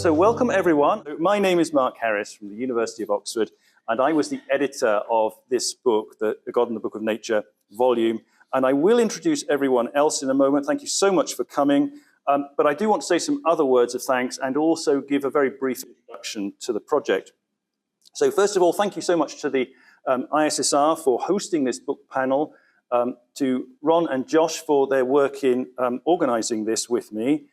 So welcome everyone. My name is Mark Harris from the University of Oxford, and I was the editor of this book, The God and the Book of Nature volume. And I will introduce everyone else in a moment. Thank you so much for coming. But I do want to say some other words of thanks and also give a very brief introduction to the project. So first of all, thank you so much to the ISSR for hosting this book panel, to Ron and Josh for their work in organizing this with me.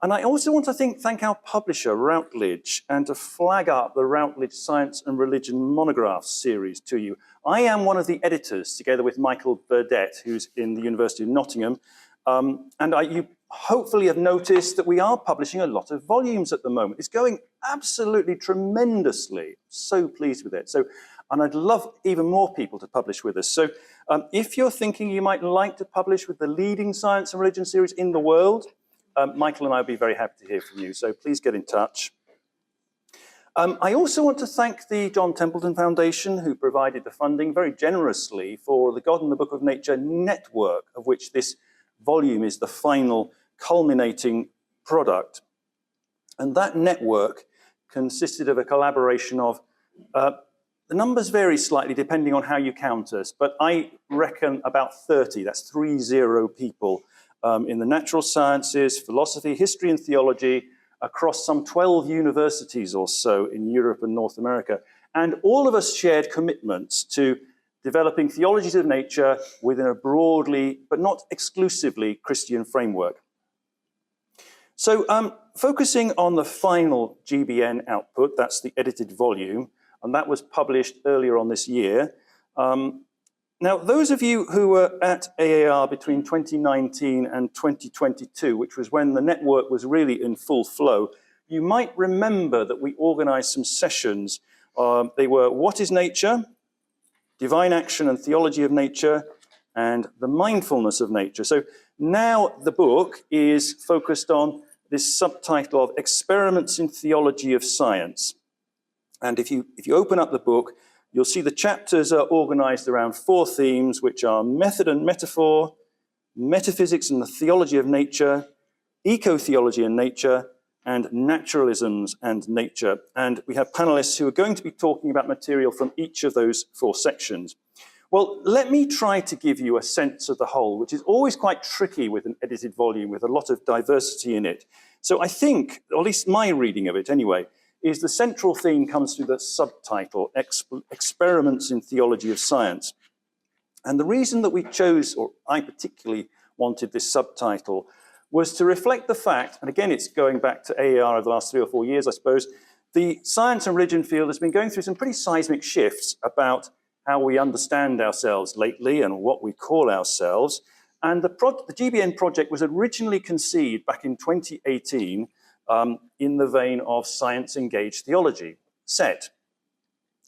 And I also want to thank our publisher, Routledge, and to flag up the Routledge Science and Religion Monograph series to you. I am one of the editors, together with Michael Burdett, who's in the University of Nottingham. You hopefully have noticed that we are publishing a lot of volumes at the moment. It's going absolutely tremendously. So pleased with it. And I'd love even more people to publish with us. So if you're thinking you might like to publish with the leading science and religion series in the world, Michael and I will be very happy to hear from you, so please get in touch. I also want to thank the John Templeton Foundation, who provided the funding very generously for the God and the Book of Nature network, of which this volume is the final culminating product. And that network consisted of a collaboration of, the numbers vary slightly depending on how you count us, but I reckon about 30, that's 30 people, in the natural sciences, philosophy, history and theology across some 12 universities or so in Europe and North America. And all of us shared commitments to developing theologies of nature within a broadly, but not exclusively, Christian framework. So focusing on the final GBN output, that's the edited volume, and that was published earlier on this year. Now, those of you who were at AAR between 2019 and 2022, which was when the network was really in full flow, you might remember that we organized some sessions. They were What is Nature?, Divine Action and Theology of Nature, and The Mindfulness of Nature. So now the book is focused on this subtitle of Experiments in Theology of Science. And if you open up the book, you'll see the chapters are organized around 4 themes, which are method and metaphor, metaphysics and the theology of nature, eco-theology and nature, and naturalisms and nature. And we have panelists who are going to be talking about material from each of those 4 sections. Well, let me try to give you a sense of the whole, which is always quite tricky with an edited volume with a lot of diversity in it. So I think, or at least my reading of it anyway, is the central theme comes through the subtitle, Experiments in Theology of Science. And the reason that we chose, or I particularly wanted this subtitle, was to reflect the fact, and again it's going back to AAR over the last 3 or 4 years, I suppose, the science and religion field has been going through some pretty seismic shifts about how we understand ourselves lately and what we call ourselves. And the GBN project was originally conceived back in 2018 in the vein of science-engaged theology, SET,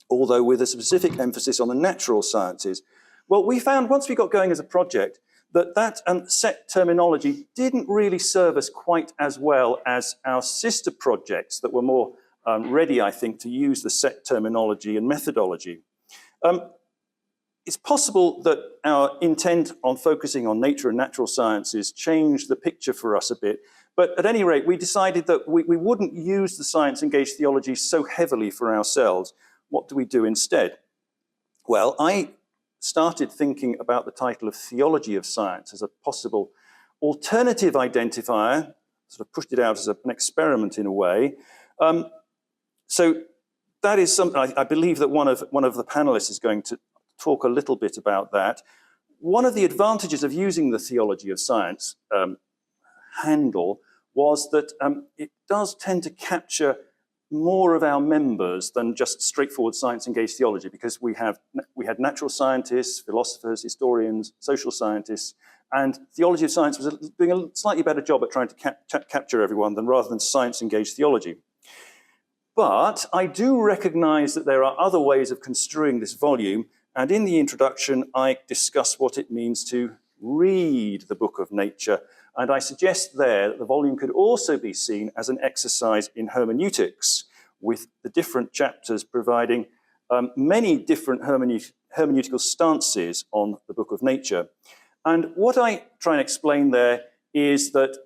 although with a specific emphasis on the natural sciences. Well, we found once we got going as a project that SET terminology didn't really serve us quite as well as our sister projects that were more ready, I think, to use the SET terminology and methodology. It's possible that our intent on focusing on nature and natural sciences changed the picture for us a bit. But at any rate, we decided that we wouldn't use the science-engaged theology so heavily for ourselves. What do we do instead? Well, I started thinking about the title of Theology of Science as a possible alternative identifier, sort of pushed it out as an experiment in a way. So that is something, I believe that one of the panelists is going to talk a little bit about that. One of the advantages of using the Theology of Science handle was that it does tend to capture more of our members than just straightforward science-engaged theology, because we had natural scientists, philosophers, historians, social scientists, and Theology of Science was doing a slightly better job at trying to capture everyone rather than science-engaged theology. But I do recognize that there are other ways of construing this volume, and in the introduction, I discuss what it means to read the Book of Nature. And I suggest there that the volume could also be seen as an exercise in hermeneutics, with the different chapters providing many different hermeneutical stances on the Book of Nature. And what I try and explain there is that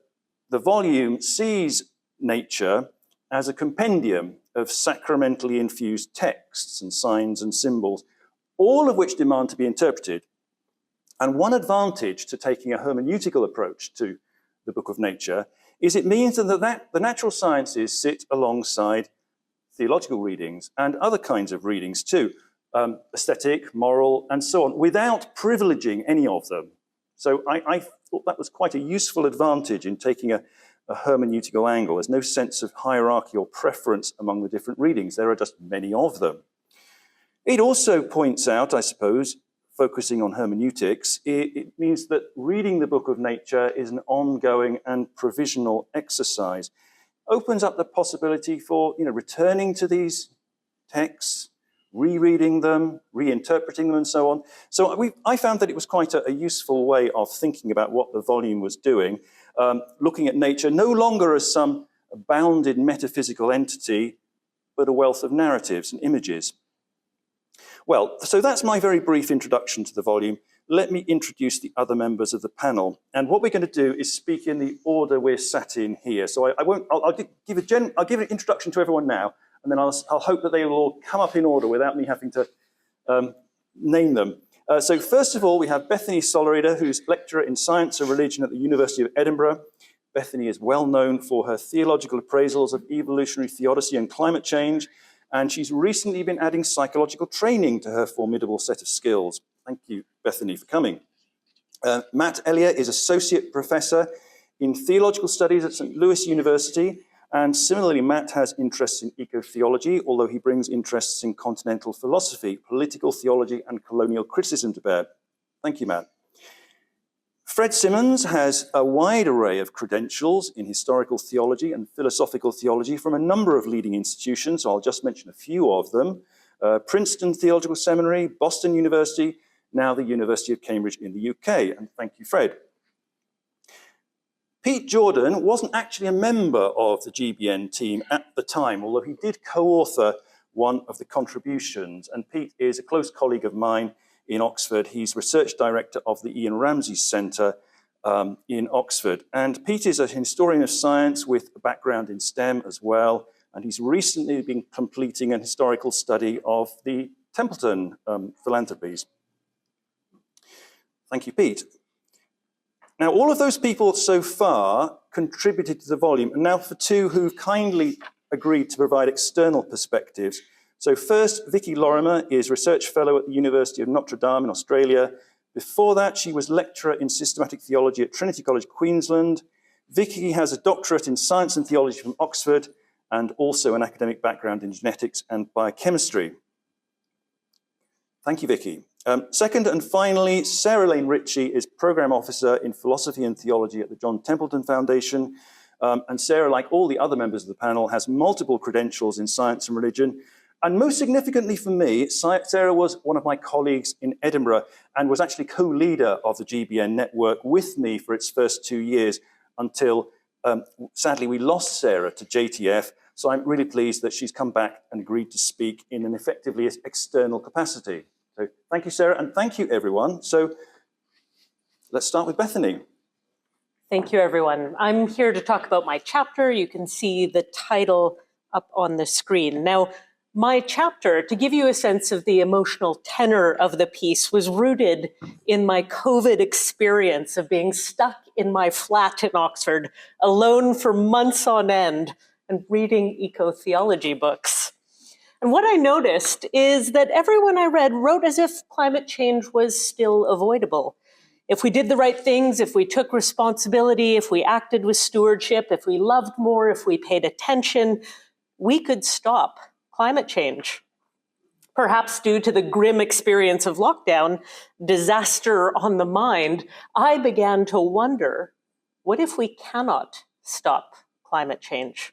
the volume sees nature as a compendium of sacramentally infused texts and signs and symbols, all of which demand to be interpreted. And one advantage to taking a hermeneutical approach to the Book of Nature is it means that the natural sciences sit alongside theological readings and other kinds of readings too, aesthetic, moral, and so on, without privileging any of them. So I thought that was quite a useful advantage in taking a hermeneutical angle. There's no sense of hierarchy or preference among the different readings. There are just many of them. It also points out, I suppose, focusing on hermeneutics, it means that reading the Book of Nature is an ongoing and provisional exercise. Opens up the possibility for returning to these texts, rereading them, reinterpreting them, and so on. So I found that it was quite a useful way of thinking about what the volume was doing, looking at nature no longer as some bounded metaphysical entity, but a wealth of narratives and images. Well, so that's my very brief introduction to the volume. Let me introduce the other members of the panel. And what we're going to do is speak in the order we're sat in here. So I'll give an introduction to everyone now, and then I'll hope that they will all come up in order without me having to name them. So first of all, we have Bethany Solerida, who's lecturer in science and religion at the University of Edinburgh. Bethany is well known for her theological appraisals of evolutionary theodicy and climate change, and she's recently been adding psychological training to her formidable set of skills. Thank you, Bethany, for coming. Matt Elliott is associate professor in theological studies at St. Louis University, and similarly, Matt has interests in eco-theology, although he brings interests in continental philosophy, political theology, and colonial criticism to bear. Thank you, Matt. Fred Simmons has a wide array of credentials in historical theology and philosophical theology from a number of leading institutions, so I'll just mention a few of them. Princeton Theological Seminary, Boston University, now the University of Cambridge in the UK, and thank you, Fred. Pete Jordan wasn't actually a member of the GBN team at the time, although he did co-author one of the contributions, and Pete is a close colleague of mine in Oxford. He's research director of the Ian Ramsay Centre in Oxford. And Pete is a historian of science with a background in STEM as well. And he's recently been completing an historical study of the Templeton philanthropies. Thank you, Pete. Now, all of those people so far contributed to the volume, and now for two who've kindly agreed to provide external perspectives. So first, Vicky Lorimer is Research Fellow at the University of Notre Dame in Australia. Before that, she was Lecturer in Systematic Theology at Trinity College, Queensland. Vicky has a doctorate in Science and Theology from Oxford, and also an academic background in genetics and biochemistry. Thank you, Vicky. Second and finally, Sarah Lane Ritchie is Programme Officer in Philosophy and Theology at the John Templeton Foundation. And Sarah, like all the other members of the panel, has multiple credentials in science and religion. And most significantly for me, Sarah was one of my colleagues in Edinburgh and was actually co-leader of the GBN network with me for its first 2 years until, sadly, we lost Sarah to JTF. So I'm really pleased that she's come back and agreed to speak in an effectively external capacity. So thank you, Sarah, and thank you, everyone. So let's start with Bethany. Thank you, everyone. I'm here to talk about my chapter. You can see the title up on the screen. Now, my chapter, to give you a sense of the emotional tenor of the piece, was rooted in my COVID experience of being stuck in my flat in Oxford, alone for months on end, and reading eco-theology books. And what I noticed is that everyone I read wrote as if climate change was still avoidable. If we did the right things, if we took responsibility, if we acted with stewardship, if we loved more, if we paid attention, we could stop climate change. Perhaps due to the grim experience of lockdown, disaster on the mind, I began to wonder, what if we cannot stop climate change?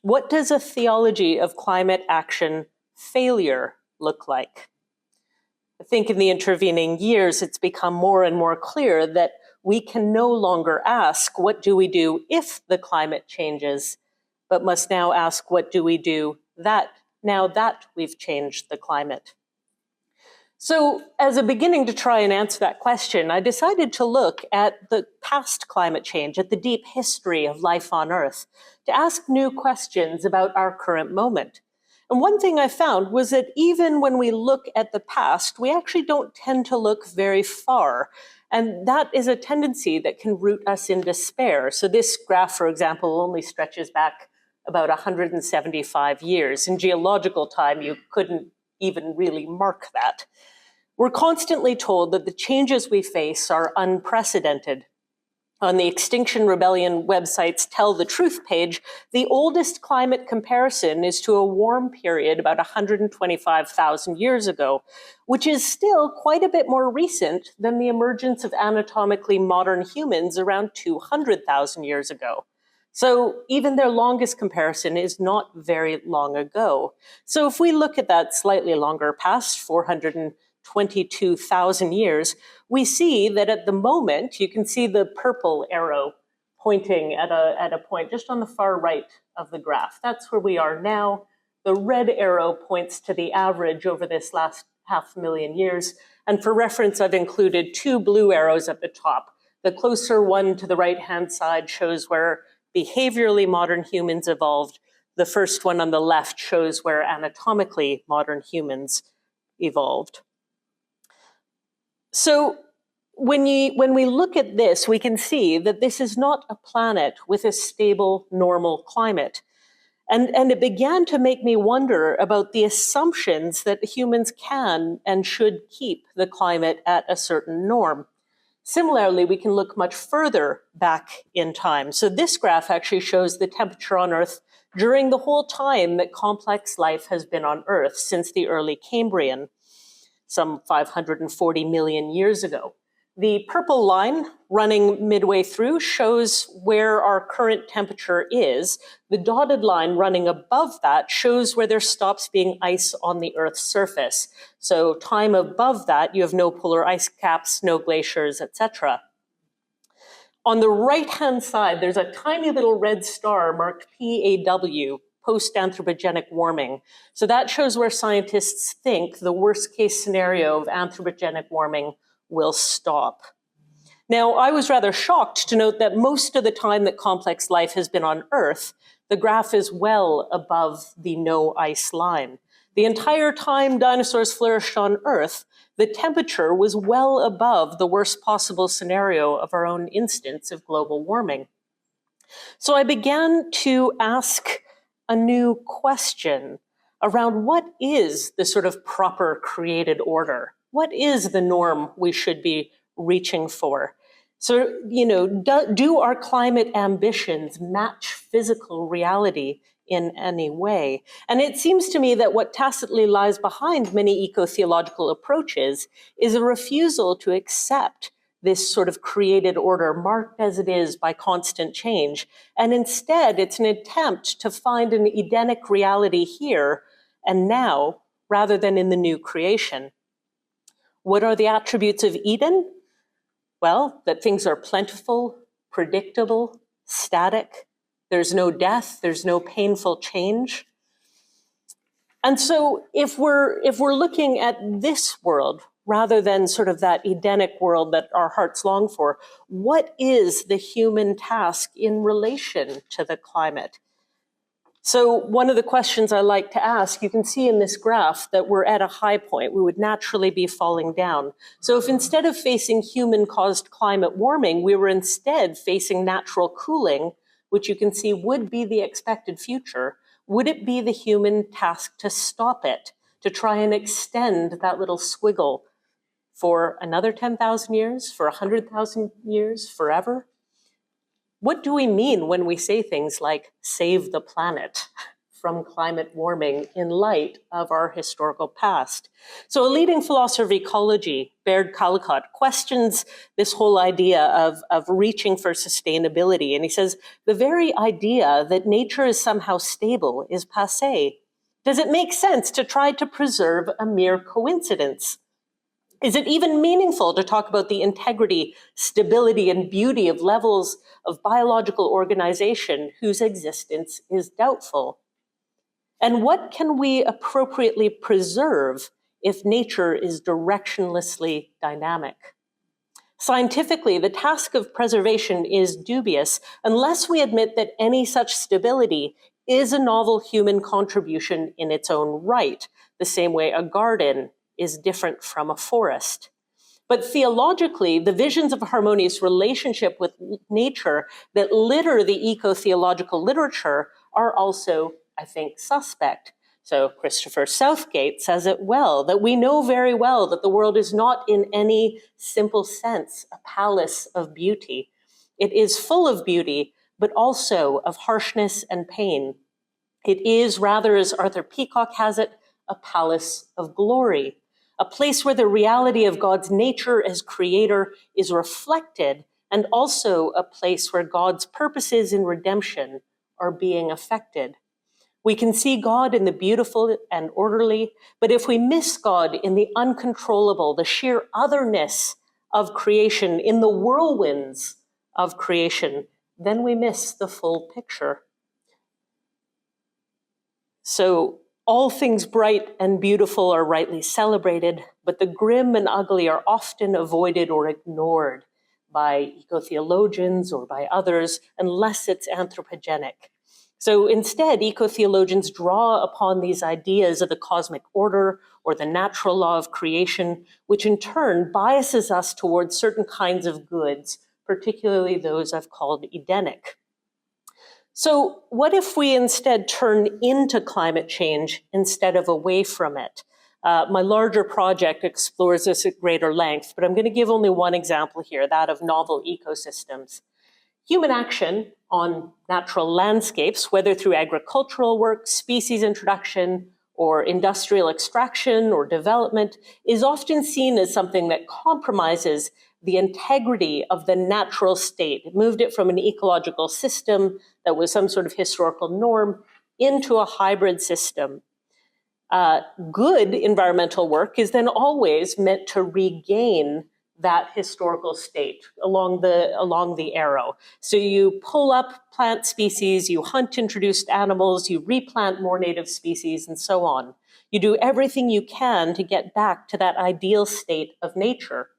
What does a theology of climate action failure look like? I think in the intervening years, it's become more and more clear that we can no longer ask, what do we do if the climate changes, but must now ask, what do we do now that we've changed the climate? So as a beginning to try and answer that question, I decided to look at the past climate change, at the deep history of life on Earth, to ask new questions about our current moment. And one thing I found was that even when we look at the past, we actually don't tend to look very far. And that is a tendency that can root us in despair. So this graph, for example, only stretches back about 175 years. In geological time, you couldn't even really mark that. We're constantly told that the changes we face are unprecedented. On the Extinction Rebellion website's Tell the Truth page, the oldest climate comparison is to a warm period about 125,000 years ago, which is still quite a bit more recent than the emergence of anatomically modern humans around 200,000 years ago. So even their longest comparison is not very long ago. So if we look at that slightly longer past, 422,000 years, we see that at the moment, you can see the purple arrow pointing at a point just on the far right of the graph. That's where we are now. The red arrow points to the average over this last 500,000 years. And for reference, I've included two blue arrows at the top. The closer one to the right-hand side shows where behaviorally modern humans evolved. The first one on the left shows where anatomically modern humans evolved. So when we look at this, we can see that this is not a planet with a stable, normal climate. And it began to make me wonder about the assumptions that humans can and should keep the climate at a certain norm. Similarly, we can look much further back in time. So this graph actually shows the temperature on Earth during the whole time that complex life has been on Earth since the early Cambrian, some 540 million years ago. The purple line running midway through shows where our current temperature is. The dotted line running above that shows where there stops being ice on the Earth's surface. So time above that, you have no polar ice caps, no glaciers, etc. On the right-hand side, there's a tiny little red star marked PAW, post-anthropogenic warming. So that shows where scientists think the worst-case scenario of anthropogenic warming will stop. Now, I was rather shocked to note that most of the time that complex life has been on Earth, the graph is well above the no ice line. The entire time dinosaurs flourished on Earth, the temperature was well above the worst possible scenario of our own instance of global warming. So I began to ask a new question around what is the sort of proper created order? What is the norm we should be reaching for? So, do our climate ambitions match physical reality in any way? And it seems to me that what tacitly lies behind many eco-theological approaches is a refusal to accept this sort of created order, marked as it is by constant change. And instead, it's an attempt to find an Edenic reality here and now, rather than in the new creation. What are the attributes of Eden? Well, that things are plentiful, predictable, static. There's no death, there's no painful change. And so if we're looking at this world, rather than sort of that Edenic world that our hearts long for, what is the human task in relation to the climate? So one of the questions I like to ask, you can see in this graph that we're at a high point. We would naturally be falling down. So if instead of facing human-caused climate warming, we were instead facing natural cooling, which you can see would be the expected future, would it be the human task to stop it, to try and extend that little squiggle for another 10,000 years, for 100,000 years, forever? What do we mean when we say things like save the planet from climate warming in light of our historical past? So a leading philosopher of ecology, Baird Callicott, questions this whole idea of reaching for sustainability. And he says, the very idea that nature is somehow stable is passé. Does it make sense to try to preserve a mere coincidence? Is it even meaningful to talk about the integrity, stability, and beauty of levels of biological organization whose existence is doubtful? And what can we appropriately preserve if nature is directionlessly dynamic. Scientifically, the task of preservation is dubious unless we admit that any such stability is a novel human contribution in its own right, the same way a garden is different from a forest. But theologically, the visions of a harmonious relationship with nature that litter the eco-theological literature are also, I think, suspect. So Christopher Southgate says it well, that we know very well that the world is not in any simple sense a palace of beauty. It is full of beauty, but also of harshness and pain. It is, rather, as Arthur Peacock has it, a palace of glory, a place where the reality of God's nature as creator is reflected, and also a place where God's purposes in redemption are being affected. We can see God in the beautiful and orderly, but if we miss God in the uncontrollable, the sheer otherness of creation, in the whirlwinds of creation, then we miss the full picture. So all things bright and beautiful are rightly celebrated, but the grim and ugly are often avoided or ignored by eco-theologians or by others, unless it's anthropogenic. So instead, eco-theologians draw upon these ideas of the cosmic order or the natural law of creation, which in turn biases us towards certain kinds of goods, particularly those I've called Edenic. So what if we instead turn into climate change instead of away from it? My larger project explores this at greater length, but I'm going to give only one example here, that of novel ecosystems. Human action on natural landscapes, whether through agricultural work, species introduction, or industrial extraction or development, is often seen as something that compromises the integrity of the natural state. It moved it from an ecological system that was some sort of historical norm into a hybrid system. Good environmental work is then always meant to regain that historical state along the arrow. So you pull up plant species, you hunt introduced animals, you replant more native species, and so on. You do everything you can to get back to that ideal state of nature.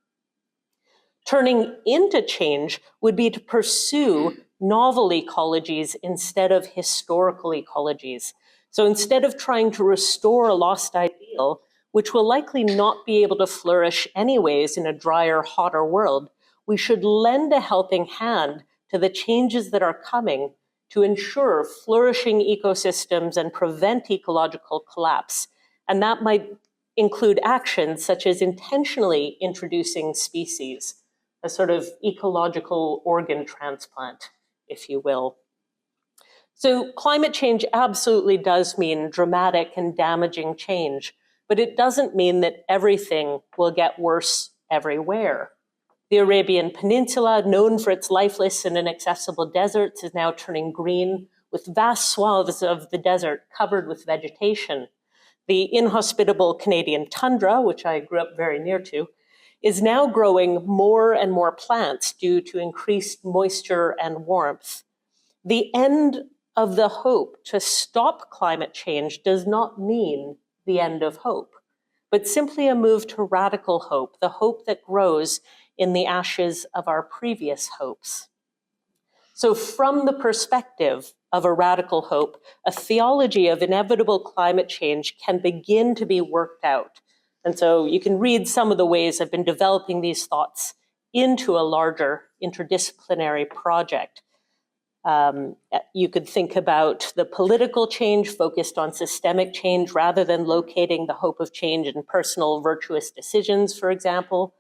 Turning into change would be to pursue novel ecologies instead of historical ecologies. So instead of trying to restore a lost ideal, which will likely not be able to flourish anyways in a drier, hotter world, we should lend a helping hand to the changes that are coming to ensure flourishing ecosystems and prevent ecological collapse. And that might include actions such as intentionally introducing species, a sort of ecological organ transplant, if you will. So climate change absolutely does mean dramatic and damaging change, but it doesn't mean that everything will get worse everywhere. The Arabian Peninsula, known for its lifeless and inaccessible deserts, is now turning green, with vast swaths of the desert covered with vegetation. The inhospitable Canadian tundra, which I grew up very near to, is now growing more and more plants due to increased moisture and warmth. The end of the hope to stop climate change does not mean the end of hope, but simply a move to radical hope, the hope that grows in the ashes of our previous hopes. So from the perspective of a radical hope, a theology of inevitable climate change can begin to be worked out. And so you can read some of the ways I've been developing these thoughts into a larger interdisciplinary project. You could think about the political change focused on systemic change rather than locating the hope of change in personal virtuous decisions, for example.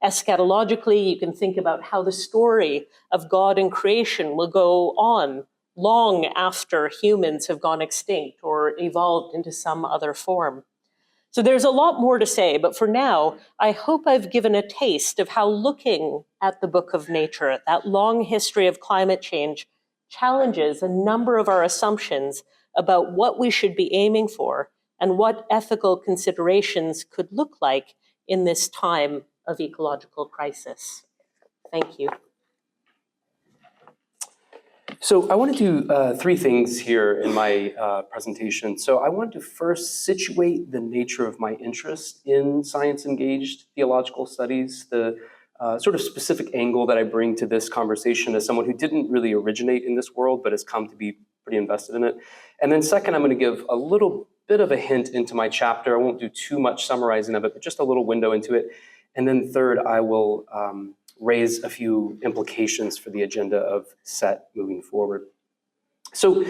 Eschatologically, you can think about how the story of God and creation will go on long after humans have gone extinct or evolved into some other form. So there's a lot more to say, but for now, I hope I've given a taste of how looking at the book of nature, that long history of climate change, challenges a number of our assumptions about what we should be aiming for and what ethical considerations could look like in this time of ecological crisis. Thank you. So I want to do three things here in my presentation. So I want to first situate the nature of my interest in science-engaged theological studies, the sort of specific angle that I bring to this conversation as someone who didn't really originate in this world, but has come to be pretty invested in it. And then second, I'm going to give a little bit of a hint into my chapter. I won't do too much summarizing of it, but just a little window into it. And then third, I will raise a few implications for the agenda of SET moving forward. So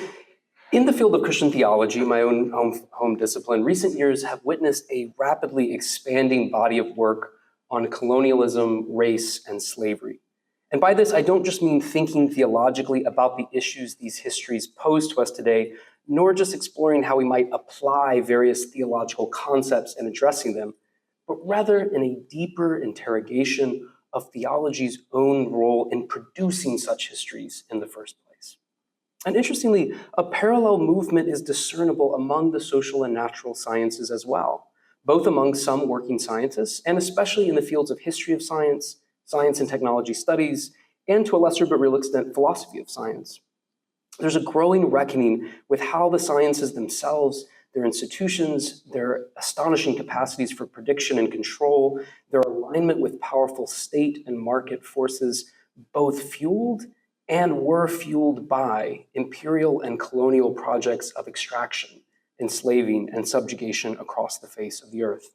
in the field of Christian theology, my own home discipline, recent years have witnessed a rapidly expanding body of work on colonialism, race, and slavery. And by this, I don't just mean thinking theologically about the issues these histories pose to us today, nor just exploring how we might apply various theological concepts and addressing them, but rather in a deeper interrogation of theology's own role in producing such histories in the first place. And interestingly, a parallel movement is discernible among the social and natural sciences as well, both among some working scientists, and especially in the fields of history of science, science and technology studies, and to a lesser but real extent, philosophy of science. There's a growing reckoning with how the sciences themselves, their institutions, their astonishing capacities for prediction and control, their alignment with powerful state and market forces, both fueled and were fueled by imperial and colonial projects of extraction, enslaving, and subjugation across the face of the earth.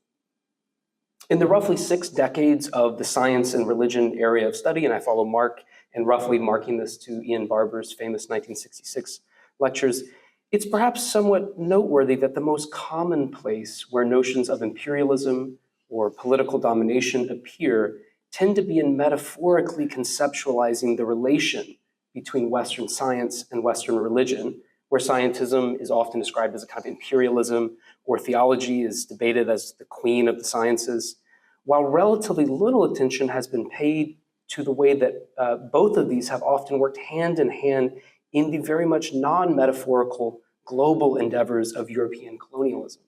In the roughly 6 decades of the science and religion area of study, and I follow Mark in roughly marking this to Ian Barber's famous 1966 lectures, it's perhaps somewhat noteworthy that the most common place where notions of imperialism or political domination appear tend to be in metaphorically conceptualizing the relation between Western science and Western religion, where scientism is often described as a kind of imperialism, or theology is debated as the queen of the sciences, while relatively little attention has been paid to the way that both of these have often worked hand in hand in the very much non-metaphorical global endeavors of European colonialism.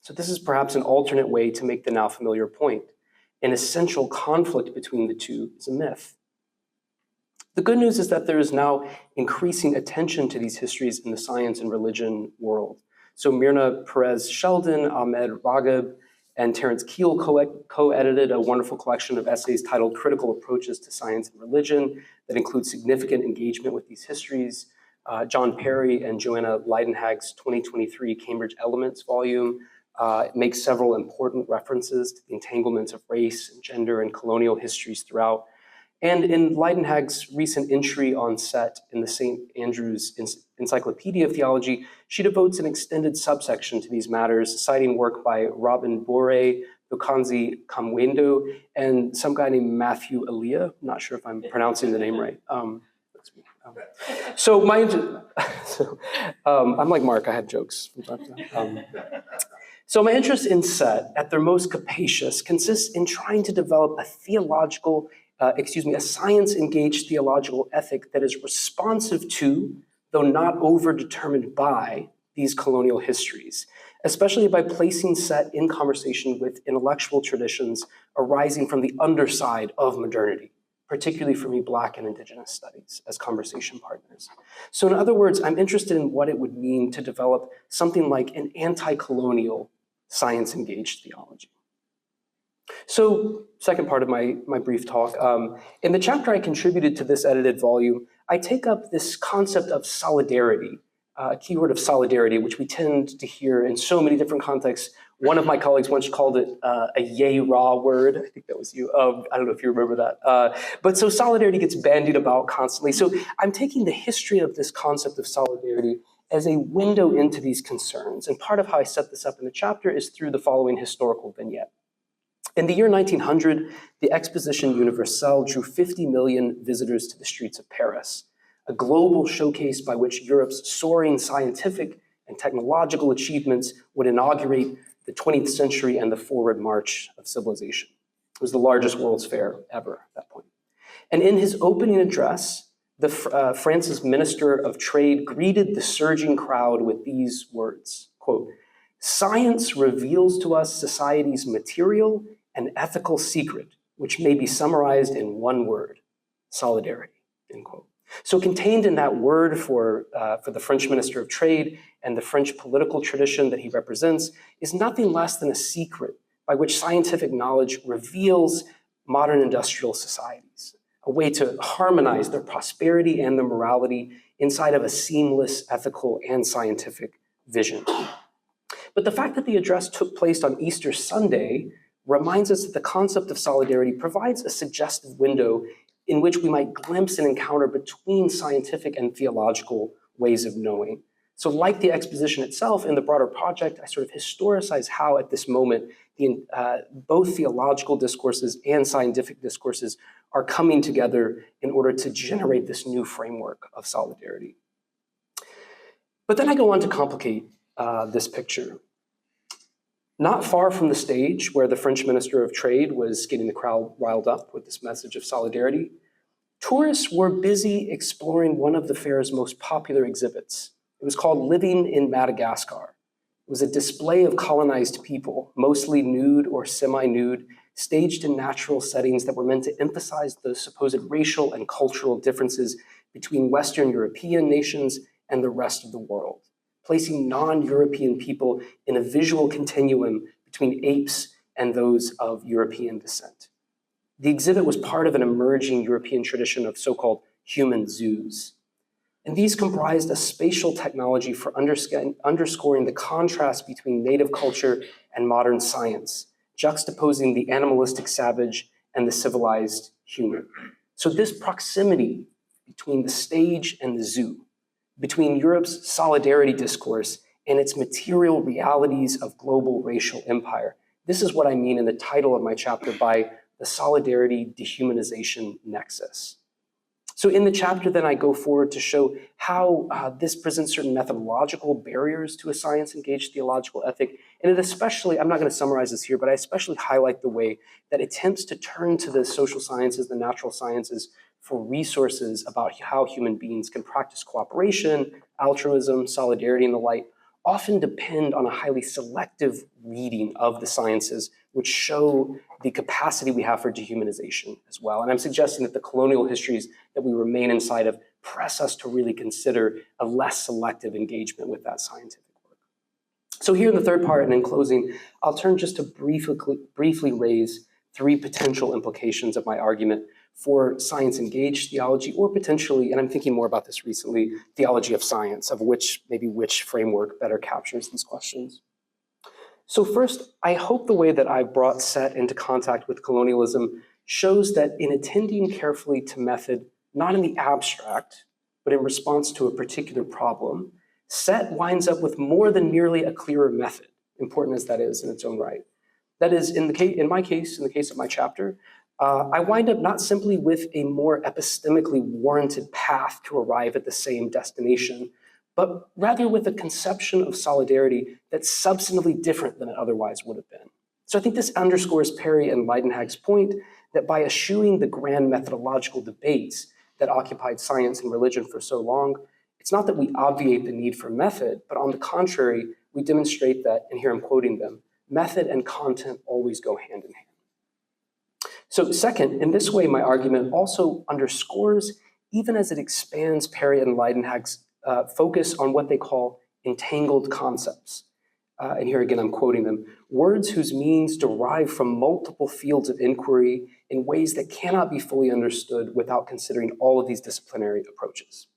So this is perhaps an alternate way to make the now familiar point. An essential conflict between the two is a myth. The good news is that there is now increasing attention to these histories in the science and religion world. So Myrna Perez Sheldon, Ahmed Raghib, and Terence Keel co-edited a wonderful collection of essays titled Critical Approaches to Science and Religion that includes significant engagement with these histories. John Perry and Joanna Leidenhag's 2023 Cambridge Elements volume makes several important references to the entanglements of race and gender and colonial histories throughout. And in Leidenhag's recent entry on SET in the St. Andrew's Encyclopedia of Theology, she devotes an extended subsection to these matters, citing work by Robin Bore, Lukanzi Kamwendo, and some guy named Matthew Elia. I'm not sure if I'm pronouncing the name right. I'm like Mark, I have jokes from time to time. So my interest in SET, at their most capacious, consists in trying to develop a a science-engaged theological ethic that is responsive to, though not over-determined by, these colonial histories, especially by placing SET in conversation with intellectual traditions arising from the underside of modernity, particularly for me, Black and Indigenous studies as conversation partners. So in other words, I'm interested in what it would mean to develop something like an anti-colonial science-engaged theology. So, second part of my brief talk. In the chapter I contributed to this edited volume, I take up this concept of solidarity, a keyword of solidarity, which we tend to hear in so many different contexts. One of my colleagues once called it a yay raw word. I think that was you. I don't know if you remember that. But so solidarity gets bandied about constantly. So I'm taking the history of this concept of solidarity as a window into these concerns. And part of how I set this up in the chapter is through the following historical vignette. In the year 1900, the Exposition Universelle drew 50 million visitors to the streets of Paris, a global showcase by which Europe's soaring scientific and technological achievements would inaugurate the 20th century and the forward march of civilization. It was the largest World's Fair ever at that point. And in his opening address, France's Minister of Trade greeted the surging crowd with these words, quote, "Science reveals to us society's material and ethical secret, which may be summarized in one word, solidarity," end quote. So contained in that word for the French Minister of Trade and the French political tradition that he represents is nothing less than a secret by which scientific knowledge reveals modern industrial societies, a way to harmonize their prosperity and their morality inside of a seamless ethical and scientific vision. But the fact that the address took place on Easter Sunday reminds us that the concept of solidarity provides a suggestive window in which we might glimpse an encounter between scientific and theological ways of knowing. So like the exposition itself in the broader project, I sort of historicize how at this moment both theological discourses and scientific discourses are coming together in order to generate this new framework of solidarity. But then I go on to complicate this picture. Not far from the stage where the French Minister of Trade was getting the crowd riled up with this message of solidarity, tourists were busy exploring one of the fair's most popular exhibits. It was called Living in Madagascar. It was a display of colonized people, mostly nude or semi-nude, staged in natural settings that were meant to emphasize the supposed racial and cultural differences between Western European nations and the rest of the world, placing non-European people in a visual continuum between apes and those of European descent. The exhibit was part of an emerging European tradition of so-called human zoos. And these comprised a spatial technology for underscoring the contrast between native culture and modern science, juxtaposing the animalistic savage and the civilized human. So this proximity between the stage and the zoo, between Europe's solidarity discourse and its material realities of global racial empire. This is what I mean in the title of my chapter by the solidarity dehumanization nexus. So in the chapter, then I go forward to show how this presents certain methodological barriers to a science-engaged theological ethic. And it especially, I'm not going to summarize this here, but I especially highlight the way that attempts to turn to the social sciences, the natural sciences, for resources about how human beings can practice cooperation, altruism, solidarity, and the like, often depend on a highly selective reading of the sciences, which show the capacity we have for dehumanization as well. And I'm suggesting that the colonial histories that we remain inside of press us to really consider a less selective engagement with that scientific work. So here in the third part and in closing, I'll turn just to briefly raise three potential implications of my argument for science-engaged theology, or potentially, and I'm thinking more about this recently, theology of science, of which framework better captures these questions. So first, I hope the way that I've brought Set into contact with colonialism shows that in attending carefully to method, not in the abstract, but in response to a particular problem, Set winds up with more than merely a clearer method, important as that is in its own right. That is, in the case of my chapter, I wind up not simply with a more epistemically warranted path to arrive at the same destination, but rather with a conception of solidarity that's substantively different than it otherwise would have been. So I think this underscores Perry and Leidenhag's point that by eschewing the grand methodological debates that occupied science and religion for so long, it's not that we obviate the need for method, but on the contrary, we demonstrate that, and here I'm quoting them, method and content always go hand in hand. So second, in this way, my argument also underscores, even as it expands Perry and Leidenhag's focus on what they call entangled concepts. And here again, I'm quoting them, words whose meanings derive from multiple fields of inquiry in ways that cannot be fully understood without considering all of these disciplinary approaches.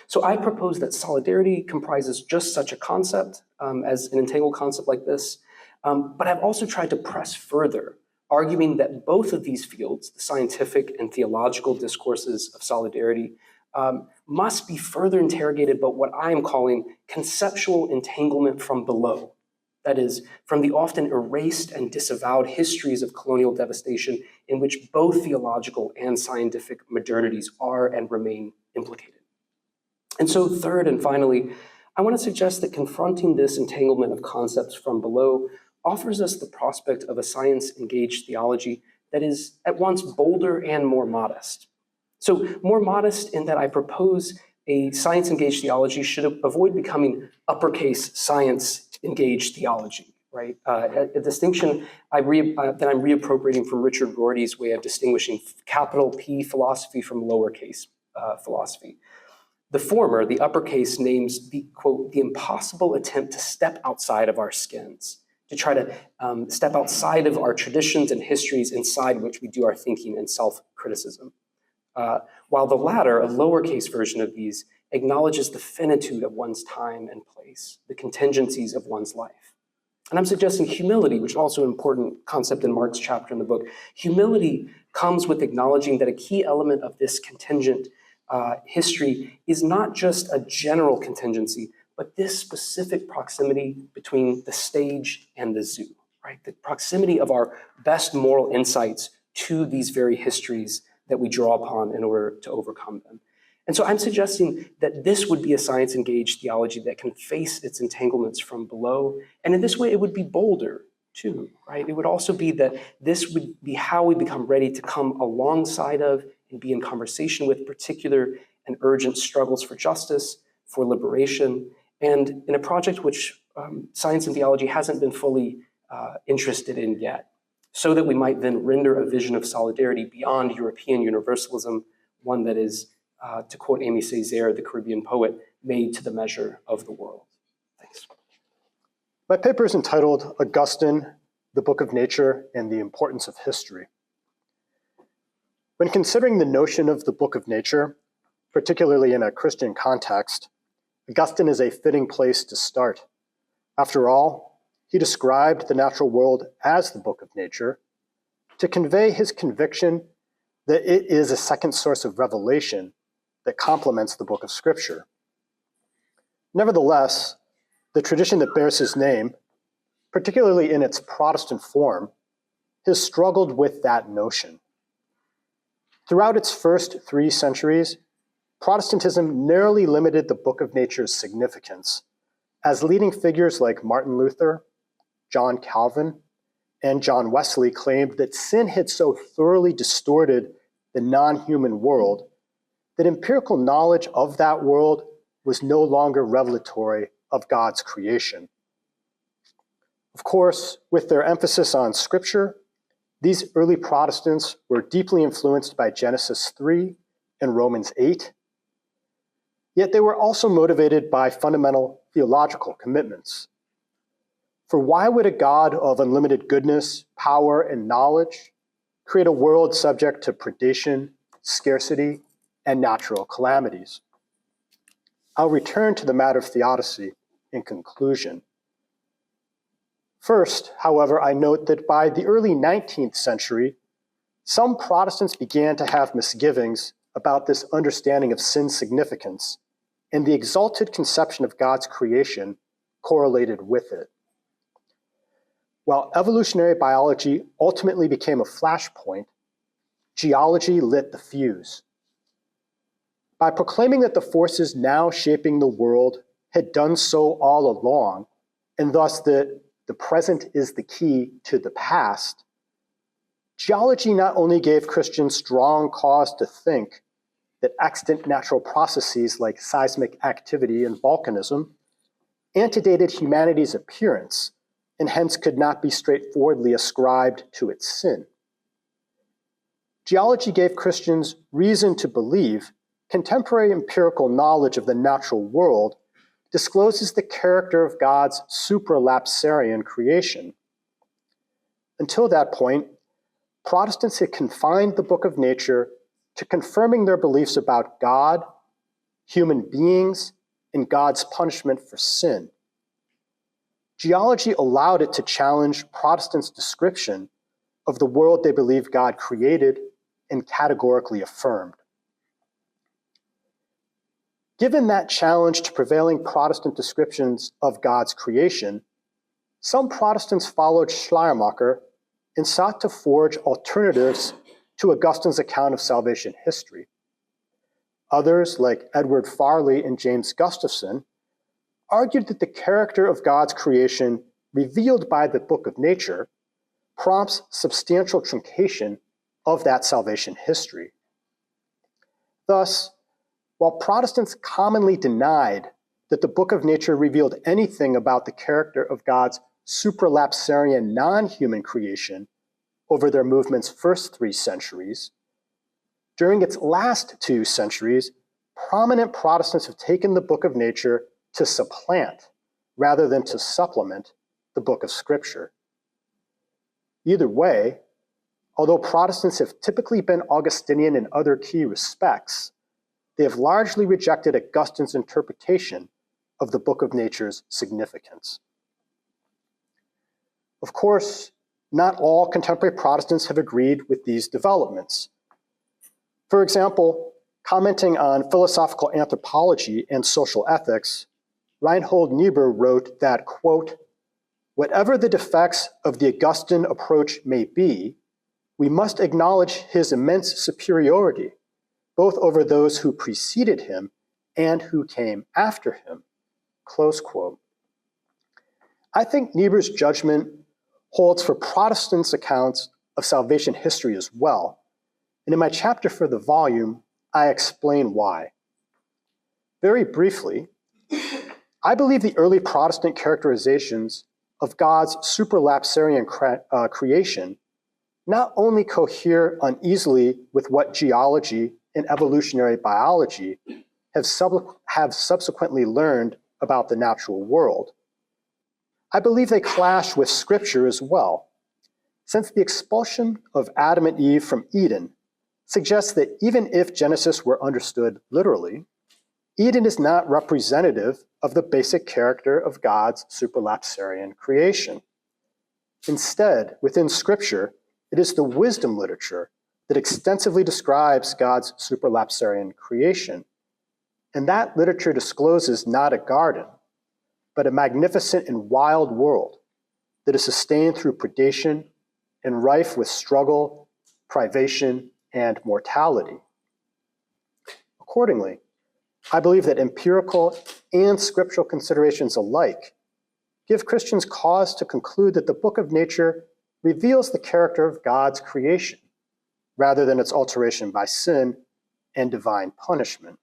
So I propose that solidarity comprises just such a concept as an entangled concept like this, but I've also tried to press further, arguing that both of these fields, the scientific and theological discourses of solidarity, must be further interrogated by what I am calling conceptual entanglement from below. That is, from the often erased and disavowed histories of colonial devastation in which both theological and scientific modernities are and remain implicated. And so third and finally, I want to suggest that confronting this entanglement of concepts from below offers us the prospect of a science-engaged theology that is at once bolder and more modest. So more modest in that I propose a science-engaged theology should avoid becoming uppercase science-engaged theology, right? A distinction that I'm reappropriating from Richard Rorty's way of distinguishing capital P philosophy from lowercase philosophy. The former, the uppercase, names the, quote, the impossible attempt to step outside of our skins, to try to step outside of our traditions and histories inside which we do our thinking and self-criticism. While the latter, a lowercase version of these, acknowledges the finitude of one's time and place, the contingencies of one's life. And I'm suggesting humility, which is also an important concept in Mark's chapter in the book. Humility comes with acknowledging that a key element of this contingent history is not just a general contingency, but this specific proximity between the stage and the zoo, right? The proximity of our best moral insights to these very histories that we draw upon in order to overcome them. And so I'm suggesting that this would be a science-engaged theology that can face its entanglements from below. And in this way, it would be bolder too, right? It would also be that this would be how we become ready to come alongside of and be in conversation with particular and urgent struggles for justice, for liberation, and in a project which science and theology hasn't been fully interested in yet, so that we might then render a vision of solidarity beyond European universalism, one that is, to quote Amy Césaire, the Caribbean poet, made to the measure of the world. Thanks. My paper is entitled Augustine, the Book of Nature, and the Importance of History. When considering the notion of the Book of Nature, particularly in a Christian context, Augustine is a fitting place to start. After all, he described the natural world as the book of nature to convey his conviction that it is a second source of revelation that complements the book of Scripture. Nevertheless, the tradition that bears his name, particularly in its Protestant form, has struggled with that notion. Throughout its first 3 centuries, Protestantism narrowly limited the book of nature's significance, as leading figures like Martin Luther, John Calvin, and John Wesley claimed that sin had so thoroughly distorted the non-human world that empirical knowledge of that world was no longer revelatory of God's creation. Of course, with their emphasis on Scripture, these early Protestants were deeply influenced by Genesis 3 and Romans 8, yet they were also motivated by fundamental theological commitments. For why would a God of unlimited goodness, power, and knowledge create a world subject to predation, scarcity, and natural calamities? I'll return to the matter of theodicy in conclusion. First, however, I note that by the early 19th century, some Protestants began to have misgivings about this understanding of sin's significance and the exalted conception of God's creation correlated with it. While evolutionary biology ultimately became a flashpoint, geology lit the fuse. By proclaiming that the forces now shaping the world had done so all along, and thus that the present is the key to the past, geology not only gave Christians strong cause to think that extant natural processes like seismic activity and volcanism antedated humanity's appearance and hence could not be straightforwardly ascribed to its sin. Geology gave Christians reason to believe contemporary empirical knowledge of the natural world discloses the character of God's supralapsarian creation. Until that point, Protestants had confined the book of nature to confirming their beliefs about God, human beings, and God's punishment for sin. Geology allowed it to challenge Protestants' description of the world they believed God created and categorically affirmed. Given that challenge to prevailing Protestant descriptions of God's creation, some Protestants followed Schleiermacher and sought to forge alternatives to Augustine's account of salvation history. Others, like Edward Farley and James Gustafson, argued that the character of God's creation revealed by the book of nature prompts substantial truncation of that salvation history. Thus, while Protestants commonly denied that the book of nature revealed anything about the character of God's supralapsarian non-human creation over their movement's first 3 centuries, During its last 2 centuries, prominent Protestants have taken the book of nature to supplant, rather than to supplement, the book of Scripture. Either way, although Protestants have typically been Augustinian in other key respects, they have largely rejected Augustine's interpretation of the book of nature's significance. Of course, not all contemporary Protestants have agreed with these developments. For example, commenting on philosophical anthropology and social ethics, Reinhold Niebuhr wrote that, quote, "Whatever the defects of the Augustine approach may be, we must acknowledge his immense superiority, both over those who preceded him and who came after him," close quote. I think Niebuhr's judgment holds for Protestants' accounts of salvation history as well, and in my chapter for the volume, I explain why. Very briefly, I believe the early Protestant characterizations of God's supralapsarian creation not only cohere uneasily with what geology and evolutionary biology have subsequently learned about the natural world, I believe they clash with Scripture as well, since the expulsion of Adam and Eve from Eden suggests that even if Genesis were understood literally, Eden is not representative of the basic character of God's supralapsarian creation. Instead, within Scripture, it is the wisdom literature that extensively describes God's supralapsarian creation. And that literature discloses not a garden, but a magnificent and wild world that is sustained through predation and rife with struggle, privation, and mortality. Accordingly, I believe that empirical and scriptural considerations alike give Christians cause to conclude that the book of nature reveals the character of God's creation, rather than its alteration by sin and divine punishment.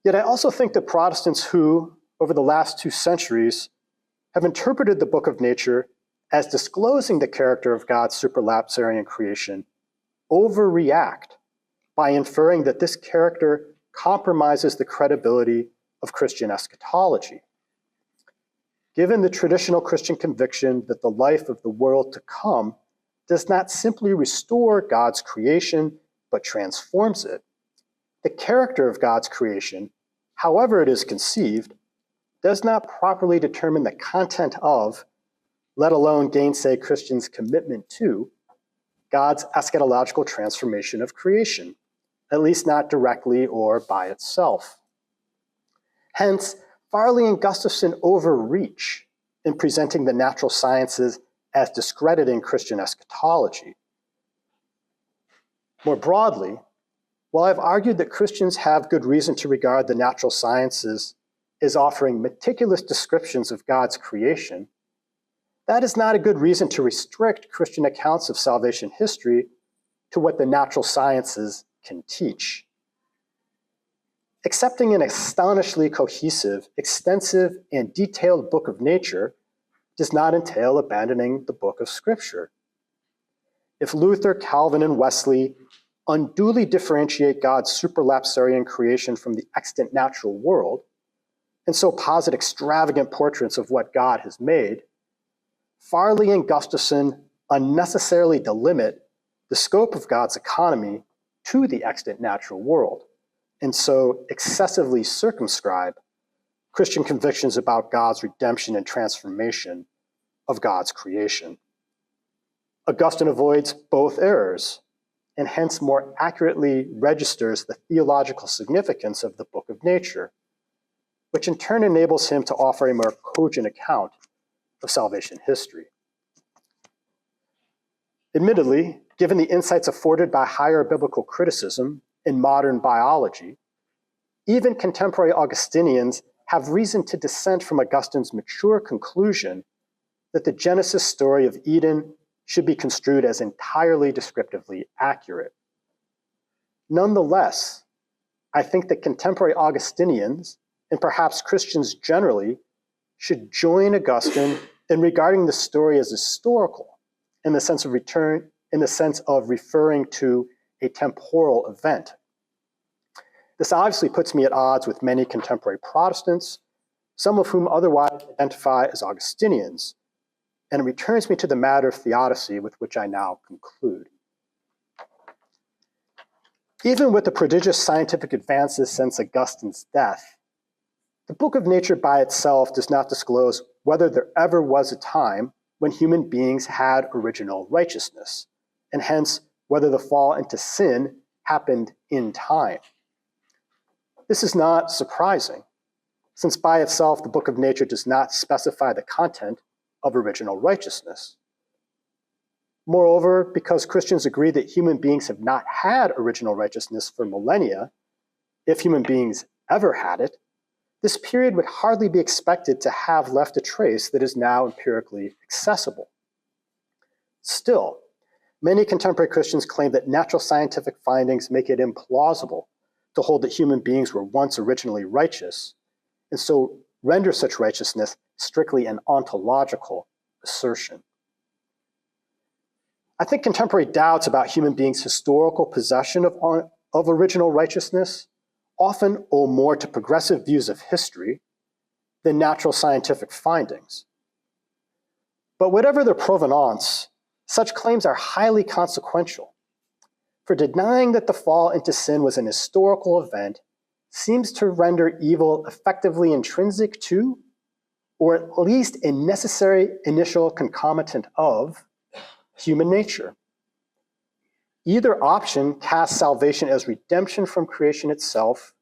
Yet I also think that Protestants who, over the last 2 centuries, have interpreted the book of nature as disclosing the character of God's supralapsarian creation overreact by inferring that this character compromises the credibility of Christian eschatology. Given the traditional Christian conviction that the life of the world to come does not simply restore God's creation, but transforms it, the character of God's creation, however it is conceived, does not properly determine the content of, let alone gainsay Christians' commitment to, God's eschatological transformation of creation, at least not directly or by itself. Hence, Farley and Gustafson overreach in presenting the natural sciences as discrediting Christian eschatology. More broadly, while I've argued that Christians have good reason to regard the natural sciences as offering meticulous descriptions of God's creation, that is not a good reason to restrict Christian accounts of salvation history to what the natural sciences can teach. Accepting an astonishingly cohesive, extensive, and detailed book of nature does not entail abandoning the book of Scripture. If Luther, Calvin, and Wesley unduly differentiate God's supralapsarian creation from the extant natural world, and so posit extravagant portraits of what God has made, Farley and Gustafson unnecessarily delimit the scope of God's economy to the extant natural world, and so excessively circumscribe Christian convictions about God's redemption and transformation of God's creation. Augustine avoids both errors, and hence more accurately registers the theological significance of the book of nature, which in turn enables him to offer a more cogent account of salvation history. Admittedly, given the insights afforded by higher biblical criticism in modern biology, even contemporary Augustinians have reason to dissent from Augustine's mature conclusion that the Genesis story of Eden should be construed as entirely descriptively accurate. Nonetheless, I think that contemporary Augustinians, and perhaps Christians generally, should join Augustine in regarding the story as historical in the sense of referring to a temporal event. This obviously puts me at odds with many contemporary Protestants, some of whom otherwise identify as Augustinians, and it returns me to the matter of theodicy, with which I now conclude. Even with the prodigious scientific advances since Augustine's death, the Book of Nature by itself does not disclose whether there ever was a time when human beings had original righteousness, and hence whether the fall into sin happened in time. This is not surprising, since by itself the Book of Nature does not specify the content of original righteousness. Moreover, because Christians agree that human beings have not had original righteousness for millennia, if human beings ever had it, this period would hardly be expected to have left a trace that is now empirically accessible. Still, many contemporary Christians claim that natural scientific findings make it implausible to hold that human beings were once originally righteous, and so render such righteousness strictly an ontological assertion. I think contemporary doubts about human beings' historical possession of original righteousness often owe more to progressive views of history than natural scientific findings. But whatever their provenance, such claims are highly consequential, for denying that the fall into sin was an historical event seems to render evil effectively intrinsic to, or at least a necessary initial concomitant of, human nature. Either option casts salvation as redemption from creation itself,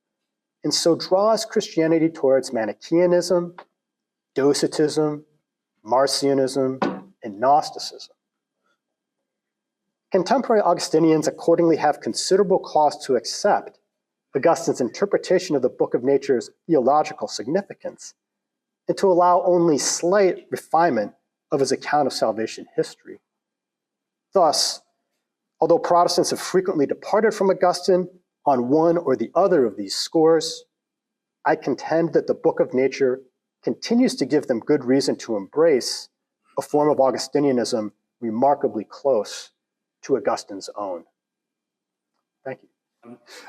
and so draws Christianity towards Manichaeanism, Docetism, Marcionism, and Gnosticism. Contemporary Augustinians accordingly have considerable cause to accept Augustine's interpretation of the Book of Nature's theological significance, and to allow only slight refinement of his account of salvation history. Thus, although Protestants have frequently departed from Augustine on one or the other of these scores, I contend that the Book of Nature continues to give them good reason to embrace a form of Augustinianism remarkably close to Augustine's own. Thank you.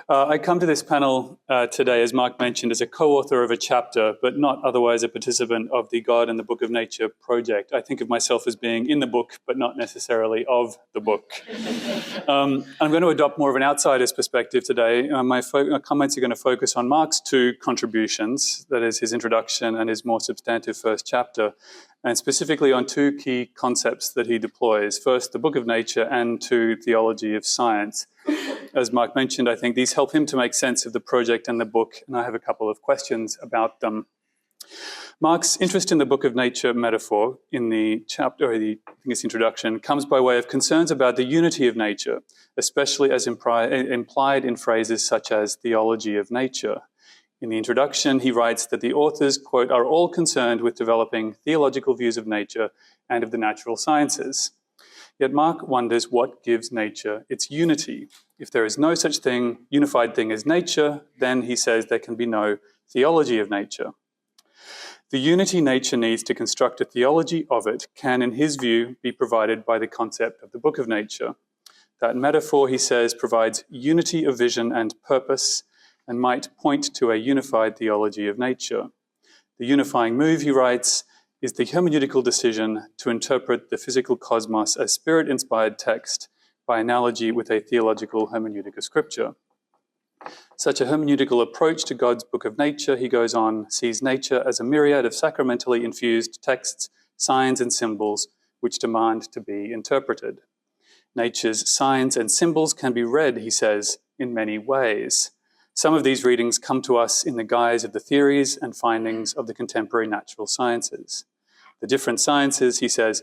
I come to this panel today, as Mark mentioned, as a co-author of a chapter, but not otherwise a participant of the God and the Book of Nature project. I think of myself as being in the book, but not necessarily of the book. I'm going to adopt more of an outsider's perspective today. My comments are going to focus on Mark's two contributions, that is his introduction and his more substantive first chapter, and specifically on two key concepts that he deploys. First, the Book of Nature, and two, theology of science. As Mark mentioned, I think these help him to make sense of the project and the book, and I have a couple of questions about them. Mark's interest in the Book of Nature metaphor in the chapter, I think its introduction, comes by way of concerns about the unity of nature, especially as implied in phrases such as theology of nature. In the introduction, he writes that the authors, quote, are all concerned with developing theological views of nature and of the natural sciences. Yet Mark wonders what gives nature its unity. If there is no such thing, unified thing as nature, then he says there can be no theology of nature. The unity nature needs to construct a theology of it can, in his view, be provided by the concept of the Book of Nature. That metaphor, he says, provides unity of vision and purpose and might point to a unified theology of nature. The unifying move, he writes, is the hermeneutical decision to interpret the physical cosmos as spirit-inspired text by analogy with a theological hermeneutic of scripture. Such a hermeneutical approach to God's Book of Nature, he goes on, sees nature as a myriad of sacramentally infused texts, signs, and symbols which demand to be interpreted. Nature's signs and symbols can be read, he says, in many ways. Some of these readings come to us in the guise of the theories and findings of the contemporary natural sciences. The different sciences, he says,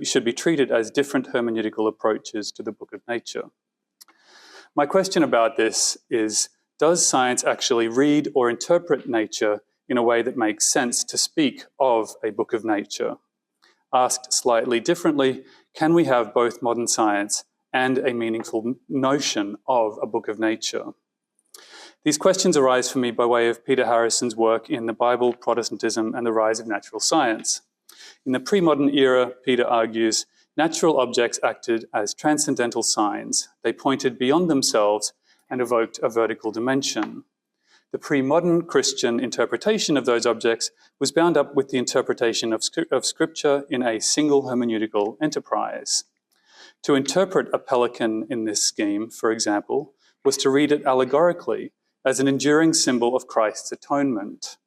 should be treated as different hermeneutical approaches to the Book of Nature. My question about this is, does science actually read or interpret nature in a way that makes sense to speak of a Book of Nature? Asked slightly differently, can we have both modern science and a meaningful notion of a Book of Nature? These questions arise for me by way of Peter Harrison's work in The Bible, Protestantism, and the Rise of Natural Science. In the pre-modern era, Peter argues, natural objects acted as transcendental signs. They pointed beyond themselves and evoked a vertical dimension. The pre-modern Christian interpretation of those objects was bound up with the interpretation of Scripture in a single hermeneutical enterprise. To interpret a pelican in this scheme, for example, was to read it allegorically as an enduring symbol of Christ's atonement.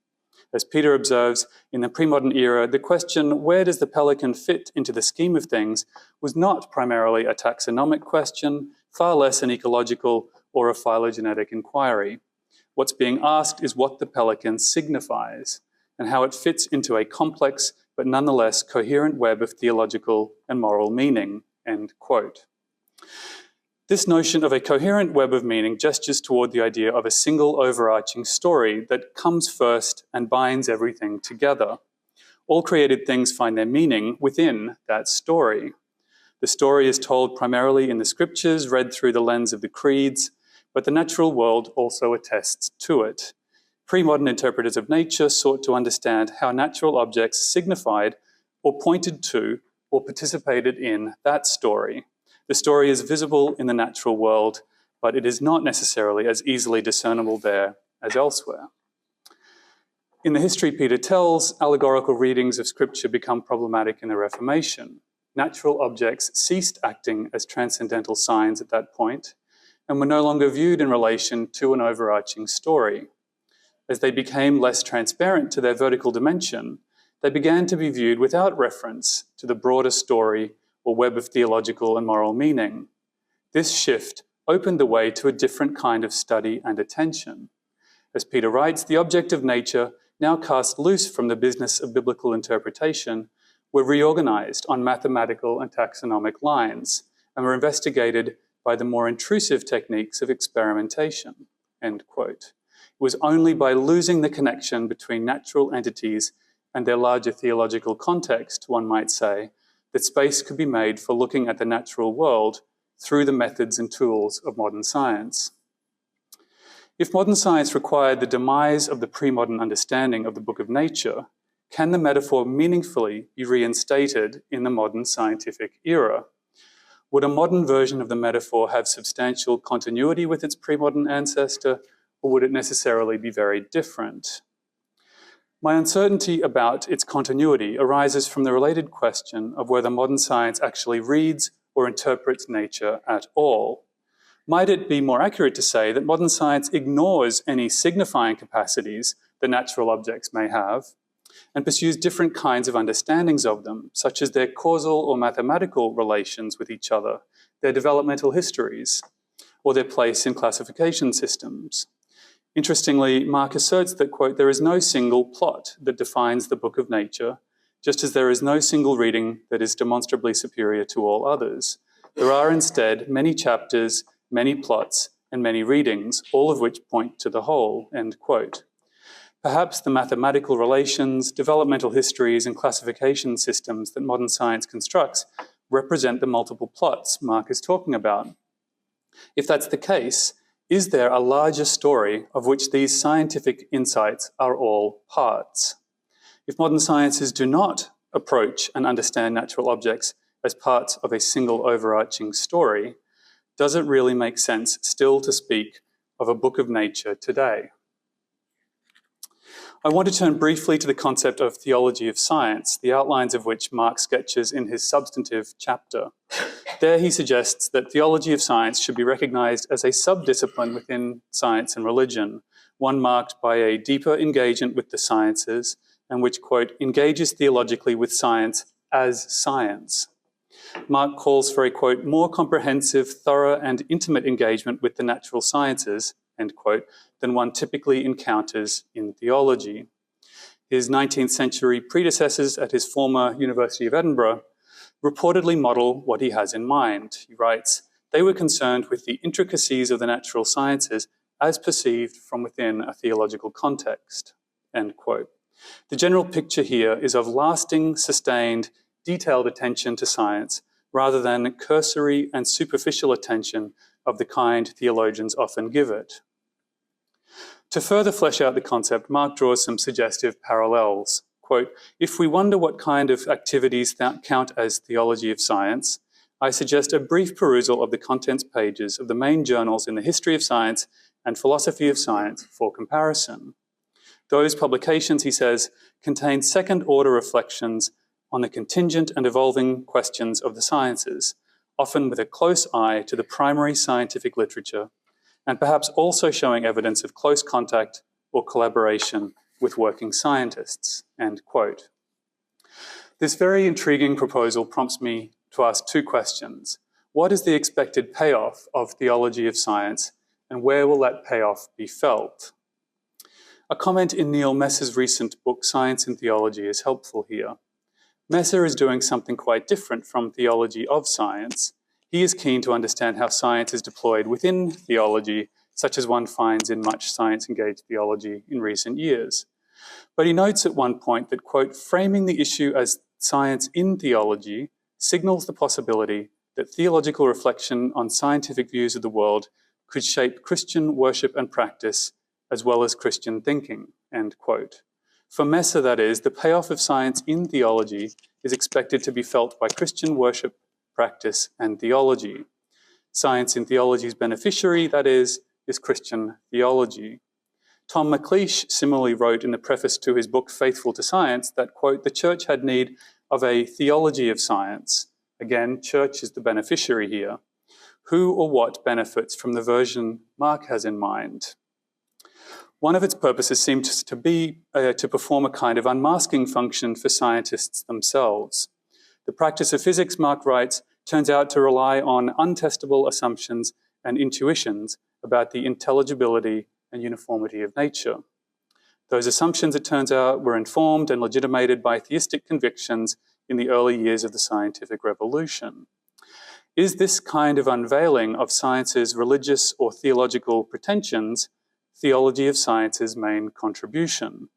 As Peter observes, in the pre-modern era, the question, where does the pelican fit into the scheme of things, was not primarily a taxonomic question, far less an ecological or a phylogenetic inquiry. What's being asked is what the pelican signifies and how it fits into a complex but nonetheless coherent web of theological and moral meaning, end quote. This notion of a coherent web of meaning gestures toward the idea of a single overarching story that comes first and binds everything together. All created things find their meaning within that story. The story is told primarily in the scriptures, read through the lens of the creeds, but the natural world also attests to it. Pre-modern interpreters of nature sought to understand how natural objects signified or pointed to or participated in that story. The story is visible in the natural world, but it is not necessarily as easily discernible there as elsewhere. In the history Peter tells, allegorical readings of Scripture become problematic in the Reformation. Natural objects ceased acting as transcendental signs at that point and were no longer viewed in relation to an overarching story. As they became less transparent to their vertical dimension, they began to be viewed without reference to the broader story or web of theological and moral meaning. This shift opened the way to a different kind of study and attention. As Peter writes, the object of nature, now cast loose from the business of biblical interpretation, were reorganized on mathematical and taxonomic lines and were investigated by the more intrusive techniques of experimentation, end quote. It was only by losing the connection between natural entities and their larger theological context, one might say, that space could be made for looking at the natural world through the methods and tools of modern science. If modern science required the demise of the pre-modern understanding of the book of nature, can the metaphor meaningfully be reinstated in the modern scientific era? Would a modern version of the metaphor have substantial continuity with its pre-modern ancestor, or would it necessarily be very different? My uncertainty about its continuity arises from the related question of whether modern science actually reads or interprets nature at all. Might it be more accurate to say that modern science ignores any signifying capacities that natural objects may have and pursues different kinds of understandings of them, such as their causal or mathematical relations with each other, their developmental histories, or their place in classification systems? Interestingly, Mark asserts that, quote, there is no single plot that defines the book of nature, just as there is no single reading that is demonstrably superior to all others. There are instead many chapters, many plots, and many readings, all of which point to the whole, end quote. Perhaps the mathematical relations, developmental histories, and classification systems that modern science constructs represent the multiple plots Mark is talking about. If that's the case, is there a larger story of which these scientific insights are all parts? If modern sciences do not approach and understand natural objects as parts of a single overarching story, does it really make sense still to speak of a book of nature today? I want to turn briefly to the concept of theology of science, the outlines of which Mark sketches in his substantive chapter. There he suggests that theology of science should be recognized as a subdiscipline within science and religion, one marked by a deeper engagement with the sciences and which, quote, engages theologically with science as science. Mark calls for a, quote, more comprehensive, thorough, and intimate engagement with the natural sciences, end quote, than one typically encounters in theology. His 19th century predecessors at his former University of Edinburgh reportedly model what he has in mind. He writes, they were concerned with the intricacies of the natural sciences as perceived from within a theological context, end quote. The general picture here is of lasting, sustained, detailed attention to science rather than cursory and superficial attention of the kind theologians often give it. To further flesh out the concept, Mark draws some suggestive parallels. quote, "If we wonder what kind of activities that count as theology of science, I suggest a brief perusal of the contents pages of the main journals in the history of science and philosophy of science for comparison. Those publications," he says, "contain second-order reflections on the contingent and evolving questions of the sciences, often with a close eye to the primary scientific literature, and perhaps also showing evidence of close contact or collaboration with working scientists," end quote. This very intriguing proposal prompts me to ask two questions. What is the expected payoff of theology of science, and where will that payoff be felt? A comment in Neil Messer's recent book, Science and Theology, is helpful here. Messer is doing something quite different from theology of science. He is keen to understand how science is deployed within theology, such as one finds in much science-engaged theology in recent years. But he notes at one point that, quote, "framing the issue as science in theology signals the possibility that theological reflection on scientific views of the world could shape Christian worship and practice as well as Christian thinking," end quote. For Messer, that is, the payoff of science in theology is expected to be felt by Christian worship, practice, and theology. Science in theology's beneficiary, that is Christian theology. Tom McLeish similarly wrote in the preface to his book Faithful to Science that, quote, "the church had need of a theology of science." Again, church is the beneficiary here. Who or what benefits from the version Mark has in mind? One of its purposes seems to be to perform a kind of unmasking function for scientists themselves. The practice of physics, Mark writes, turns out to rely on untestable assumptions and intuitions about the intelligibility and uniformity of nature. Those assumptions, it turns out, were informed and legitimated by theistic convictions in the early years of the scientific revolution. Is this kind of unveiling of science's religious or theological pretensions theology of science's main contribution?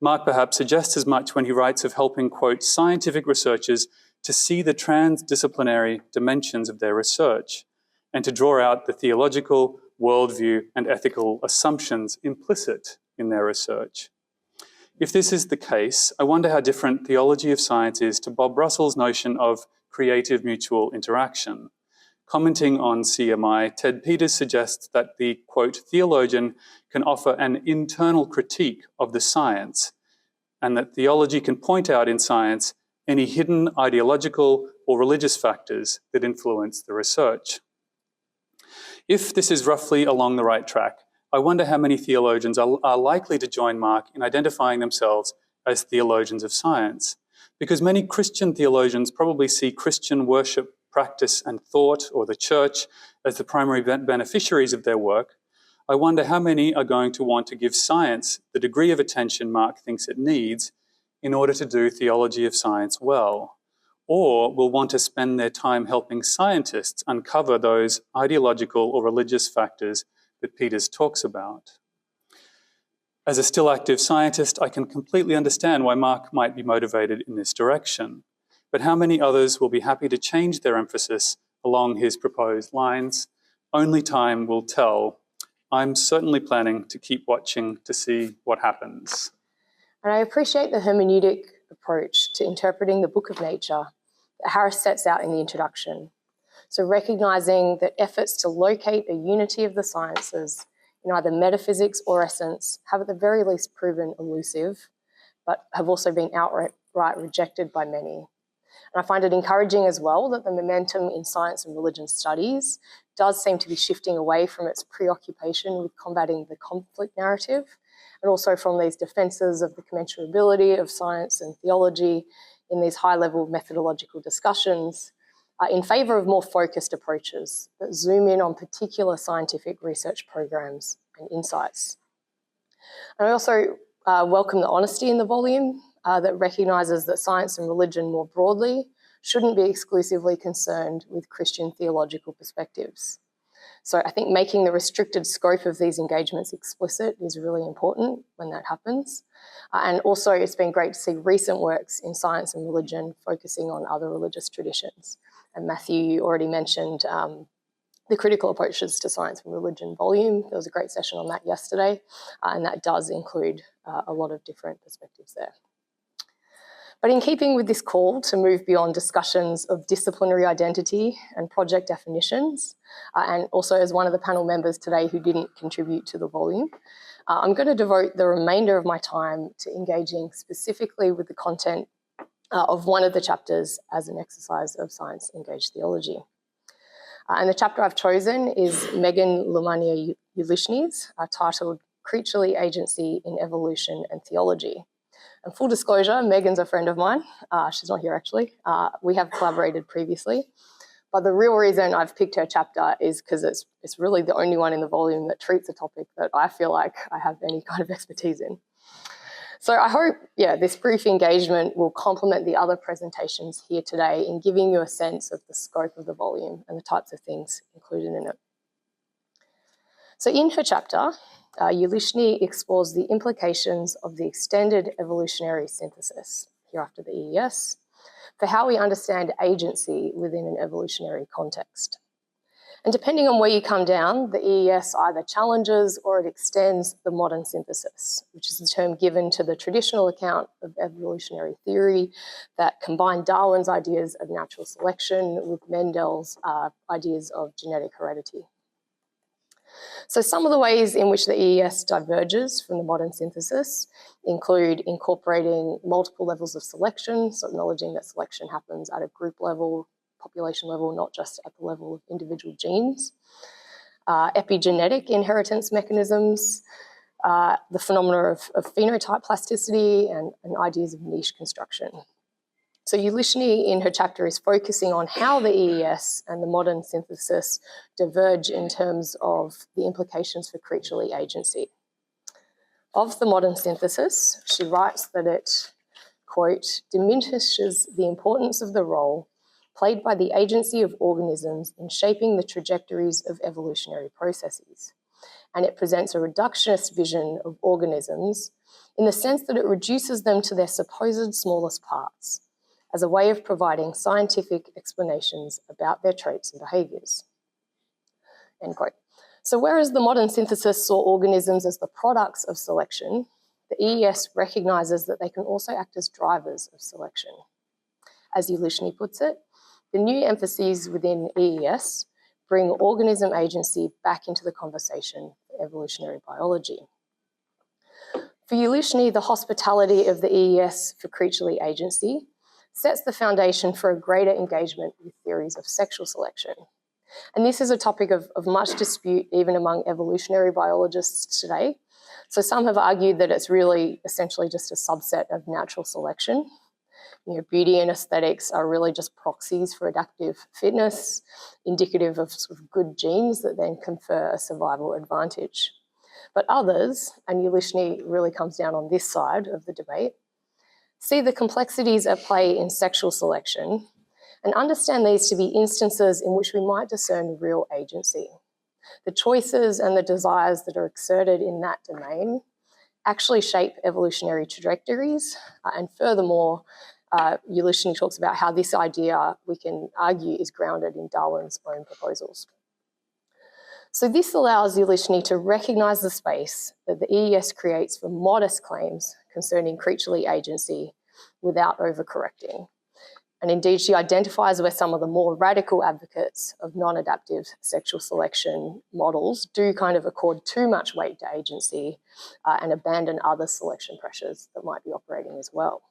Mark perhaps suggests as much when he writes of helping, quote, "scientific researchers to see the transdisciplinary dimensions of their research and to draw out the theological, worldview, and ethical assumptions implicit in their research." If this is the case, I wonder how different theology of science is to Bob Russell's notion of creative mutual interaction. Commenting on CMI, Ted Peters suggests that the, quote, "theologian can offer an internal critique of the science, and that theology can point out in science any hidden ideological or religious factors that influence the research." If this is roughly along the right track, I wonder how many theologians are likely to join Mark in identifying themselves as theologians of science, because many Christian theologians probably see Christian worship, practice, and thought, or the church, as the primary beneficiaries of their work. I wonder how many are going to want to give science the degree of attention Mark thinks it needs in order to do theology of science well, or will want to spend their time helping scientists uncover those ideological or religious factors that Peters talks about. As a still active scientist, I can completely understand why Mark might be motivated in this direction. But how many others will be happy to change their emphasis along his proposed lines? Only time will tell. I'm certainly planning to keep watching to see what happens. And I appreciate the hermeneutic approach to interpreting the book of nature that Harris sets out in the introduction. So recognising that efforts to locate a unity of the sciences in either metaphysics or essence have at the very least proven elusive, but have also been outright rejected by many. And I find it encouraging as well that the momentum in science and religion studies does seem to be shifting away from its preoccupation with combating the conflict narrative, and also from these defences of the commensurability of science and theology in these high-level methodological discussions, in favour of more focused approaches that zoom in on particular scientific research programs and insights. And I also welcome the honesty in the volume that recognises that science and religion more broadly shouldn't be exclusively concerned with Christian theological perspectives. So I think making the restricted scope of these engagements explicit is really important when that happens. And also it's been great to see recent works in science and religion focusing on other religious traditions. And Matthew, you already mentioned the critical approaches to science and religion volume. There was a great session on that yesterday, and that does include a lot of different perspectives there. But in keeping with this call to move beyond discussions of disciplinary identity and project definitions, and also as one of the panel members today who didn't contribute to the volume, I'm going to devote the remainder of my time to engaging specifically with the content of one of the chapters as an exercise of science-engaged theology. And the chapter I've chosen is Megan Lumania-Ulishny's, titled Creaturely Agency in Evolution and Theology. And full disclosure, Megan's a friend of mine. She's not here actually. We have collaborated previously. But the real reason I've picked her chapter is because it's really the only one in the volume that treats a topic that I feel like I have any kind of expertise in. So I hope, this brief engagement will complement the other presentations here today in giving you a sense of the scope of the volume and the types of things included in it. So in her chapter, Ulishny explores the implications of the extended evolutionary synthesis, hereafter the EES, for how we understand agency within an evolutionary context. And depending on where you come down, the EES either challenges or it extends the modern synthesis, which is the term given to the traditional account of evolutionary theory that combined Darwin's ideas of natural selection with Mendel's ideas of genetic heredity. So some of the ways in which the EES diverges from the modern synthesis include incorporating multiple levels of selection, so acknowledging that selection happens at a group level, population level, not just at the level of individual genes, epigenetic inheritance mechanisms, the phenomena of phenotype plasticity and ideas of niche construction. So Ulishny in her chapter is focusing on how the EES and the modern synthesis diverge in terms of the implications for creaturely agency. Of the modern synthesis, she writes that it, quote, diminishes the importance of the role played by the agency of organisms in shaping the trajectories of evolutionary processes. And it presents a reductionist vision of organisms in the sense that it reduces them to their supposed smallest parts, as a way of providing scientific explanations about their traits and behaviours. End quote. So whereas the modern synthesis saw organisms as the products of selection, the EES recognises that they can also act as drivers of selection. As Ulishny puts it, the new emphases within EES bring organism agency back into the conversation for evolutionary biology. For Ulishny, the hospitality of the EES for creaturely agency sets the foundation for a greater engagement with theories of sexual selection. And this is a topic of much dispute even among evolutionary biologists today. So some have argued that it's really essentially just a subset of natural selection. Beauty and aesthetics are really just proxies for adaptive fitness, indicative of sort of good genes that then confer a survival advantage. But others, and Ulishny really comes down on this side of the debate, see the complexities at play in sexual selection and understand these to be instances in which we might discern real agency. The choices and the desires that are exerted in that domain actually shape evolutionary trajectories, and furthermore, Ulishny talks about how this idea, we can argue, is grounded in Darwin's own proposals. So this allows Ulishny to recognise the space that the EES creates for modest claims concerning creaturely agency without overcorrecting. And indeed, she identifies where some of the more radical advocates of non-adaptive sexual selection models do kind of accord too much weight to agency and abandon other selection pressures that might be operating as well.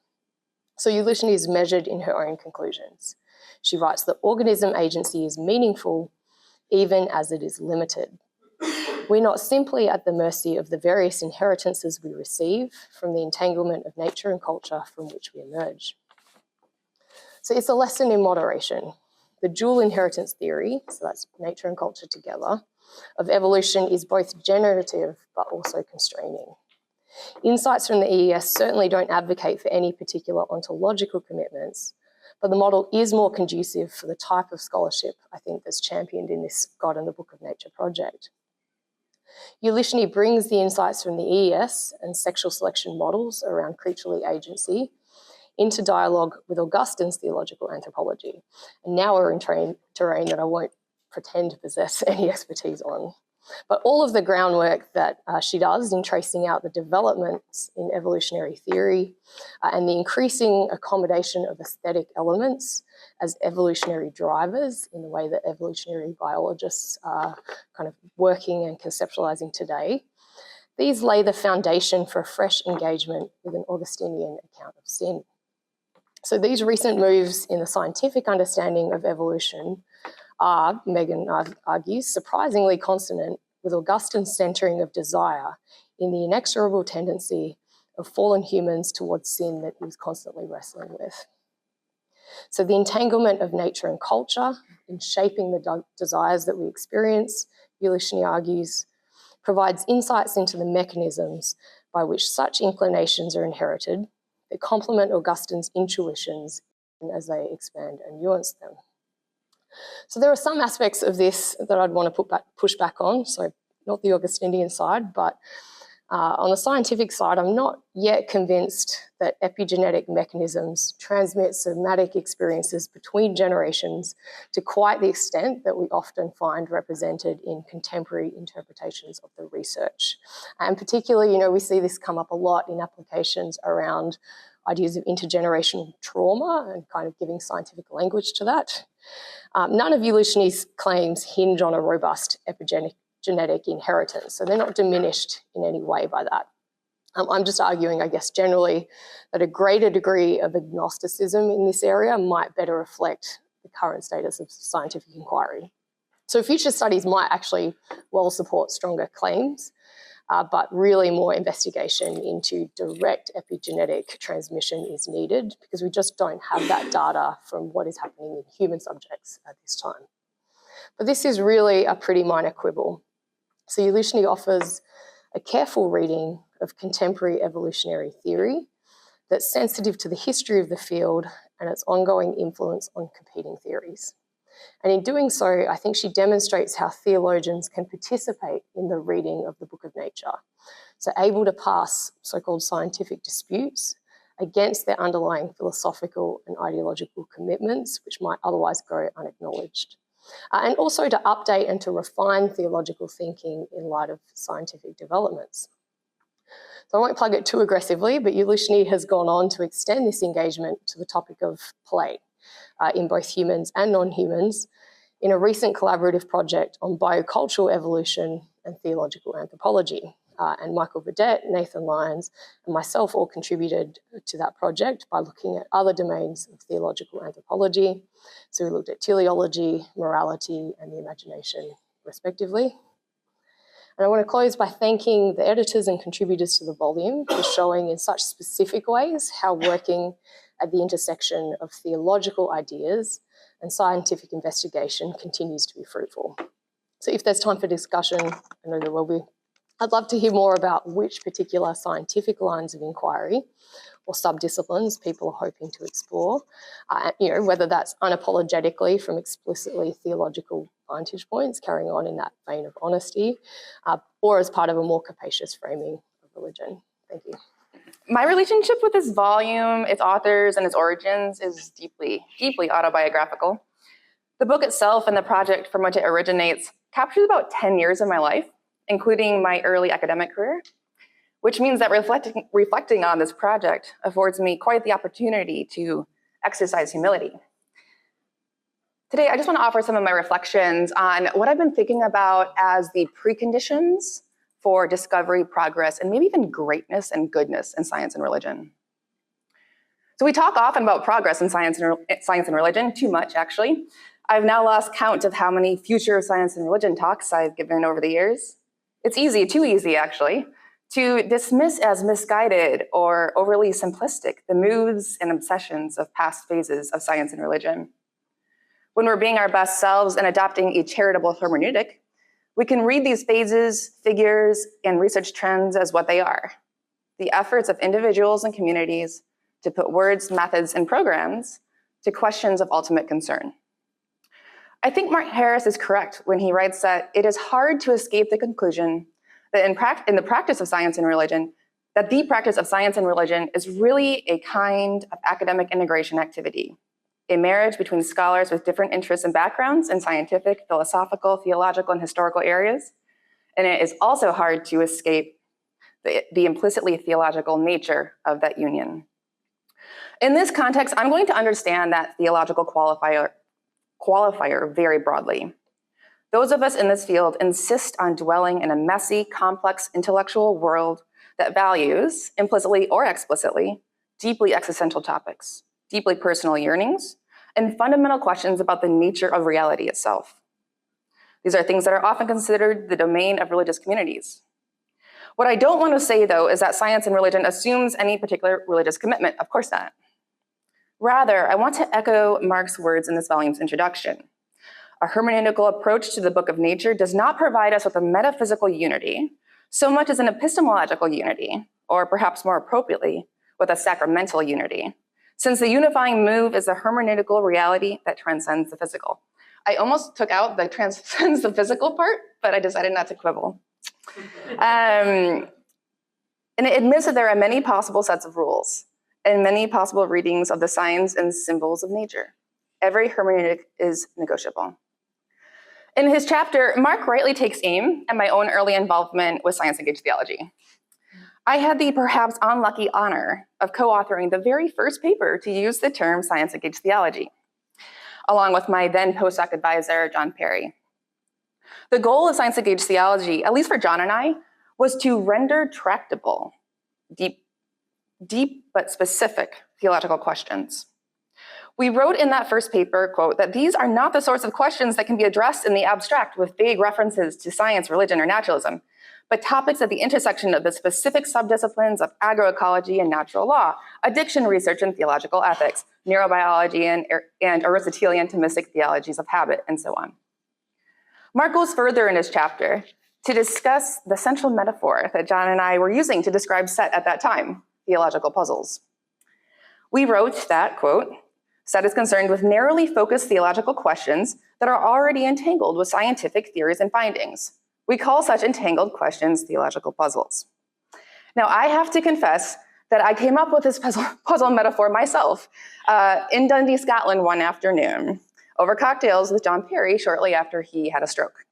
So Ulishny is measured in her own conclusions. She writes that organism agency is meaningful even as it is limited. We're not simply at the mercy of the various inheritances we receive from the entanglement of nature and culture from which we emerge. So it's a lesson in moderation. The dual inheritance theory, so that's nature and culture together, of evolution is both generative but also constraining. Insights from the EES certainly don't advocate for any particular ontological commitments, but the model is more conducive for the type of scholarship I think that's championed in this God and the Book of Nature project. Ulishny brings the insights from the EES and sexual selection models around creaturely agency into dialogue with Augustine's theological anthropology. And now we're in terrain that I won't pretend to possess any expertise on. But all of the groundwork that she does in tracing out the developments in evolutionary theory and the increasing accommodation of aesthetic elements as evolutionary drivers in the way that evolutionary biologists are kind of working and conceptualizing today, these lay the foundation for a fresh engagement with an Augustinian account of sin. So these recent moves in the scientific understanding of evolution are, Megan argues, surprisingly consonant with Augustine's centering of desire in the inexorable tendency of fallen humans towards sin that he was constantly wrestling with. So the entanglement of nature and culture in shaping the desires that we experience, Ulishny argues, provides insights into the mechanisms by which such inclinations are inherited that complement Augustine's intuitions as they expand and nuance them. So there are some aspects of this that I'd want to push back on, so not the Augustinian side, but on the scientific side, I'm not yet convinced that epigenetic mechanisms transmit somatic experiences between generations to quite the extent that we often find represented in contemporary interpretations of the research. And particularly, we see this come up a lot in applications around ideas of intergenerational trauma and kind of giving scientific language to that. None of Ulishny's claims hinge on a robust epigenetic inheritance, so they're not diminished in any way by that. I'm just arguing, I guess, generally that a greater degree of agnosticism in this area might better reflect the current status of scientific inquiry. So future studies might actually well support stronger claims, but really more investigation into direct epigenetic transmission is needed because we just don't have that data from what is happening in human subjects at this time. But this is really a pretty minor quibble. So Ulishny offers a careful reading of contemporary evolutionary theory that's sensitive to the history of the field and its ongoing influence on competing theories. And in doing so, I think she demonstrates how theologians can participate in the reading of the Book of Nature, so able to pass so-called scientific disputes against their underlying philosophical and ideological commitments, which might otherwise go unacknowledged. And also to update and to refine theological thinking in light of scientific developments. So I won't plug it too aggressively, but Ulishny has gone on to extend this engagement to the topic of play in both humans and non-humans in a recent collaborative project on biocultural evolution and theological anthropology. And Michael Vedette, Nathan Lyons, and myself all contributed to that project by looking at other domains of theological anthropology. So we looked at teleology, morality, and the imagination, respectively. And I want to close by thanking the editors and contributors to the volume for showing in such specific ways how working at the intersection of theological ideas and scientific investigation continues to be fruitful. So if there's time for discussion, I know there will be, I'd love to hear more about which particular scientific lines of inquiry or subdisciplines people are hoping to explore, whether that's unapologetically from explicitly theological vantage points, carrying on in that vein of honesty, or as part of a more capacious framing of religion. Thank you. My relationship with this volume, its authors, and its origins is deeply, deeply autobiographical. The book itself and the project from which it originates captures about 10 years of my life, including my early academic career, which means that reflecting on this project affords me quite the opportunity to exercise humility. Today, I just want to offer some of my reflections on what I've been thinking about as the preconditions for discovery, progress, and maybe even greatness and goodness in science and religion. So we talk often about progress in science and religion, too much actually. I've now lost count of how many future science and religion talks I've given over the years. It's easy, too easy actually, to dismiss as misguided or overly simplistic the moods and obsessions of past phases of science and religion. When we're being our best selves and adopting a charitable hermeneutic, we can read these phases, figures, and research trends as what they are: the efforts of individuals and communities to put words, methods, and programs to questions of ultimate concern. I think Mark Harris is correct when he writes that it is hard to escape the conclusion that in the practice of science and religion, that the practice of science and religion is really a kind of academic integration activity, a marriage between scholars with different interests and backgrounds in scientific, philosophical, theological, and historical areas, and it is also hard to escape the implicitly theological nature of that union. In this context, I'm going to understand that theological qualifier very broadly. Those of us in this field insist on dwelling in a messy, complex intellectual world that values, implicitly or explicitly, deeply existential topics, deeply personal yearnings, and fundamental questions about the nature of reality itself. These are things that are often considered the domain of religious communities. What I don't want to say, though, is that science and religion assumes any particular religious commitment. Of course not. Rather, I want to echo Mark's words in this volume's introduction. A hermeneutical approach to the book of nature does not provide us with a metaphysical unity so much as an epistemological unity, or perhaps more appropriately, with a sacramental unity, since the unifying move is a hermeneutical reality that transcends the physical. I almost took out the transcends the physical part, but I decided not to quibble. And it admits that there are many possible sets of rules and many possible readings of the signs and symbols of nature. Every hermeneutic is negotiable. In his chapter, Mark rightly takes aim at my own early involvement with science-engaged theology. I had the perhaps unlucky honor of co-authoring the very first paper to use the term science-engaged theology, along with my then postdoc advisor, John Perry. The goal of science-engaged theology, at least for John and I, was to render tractable, deep but specific theological questions. We wrote in that first paper, quote, that these are not the sorts of questions that can be addressed in the abstract with vague references to science, religion, or naturalism, but topics at the intersection of the specific subdisciplines of agroecology and natural law, addiction research and theological ethics, neurobiology and Aristotelian Thomistic theologies of habit, and so on. Mark goes further in his chapter to discuss the central metaphor that John and I were using to describe Set at that time, theological puzzles. We wrote that, quote, Set is concerned with narrowly focused theological questions that are already entangled with scientific theories and findings. We call such entangled questions theological puzzles. Now, I have to confess that I came up with this puzzle metaphor myself in Dundee, Scotland one afternoon over cocktails with John Perry shortly after he had a stroke.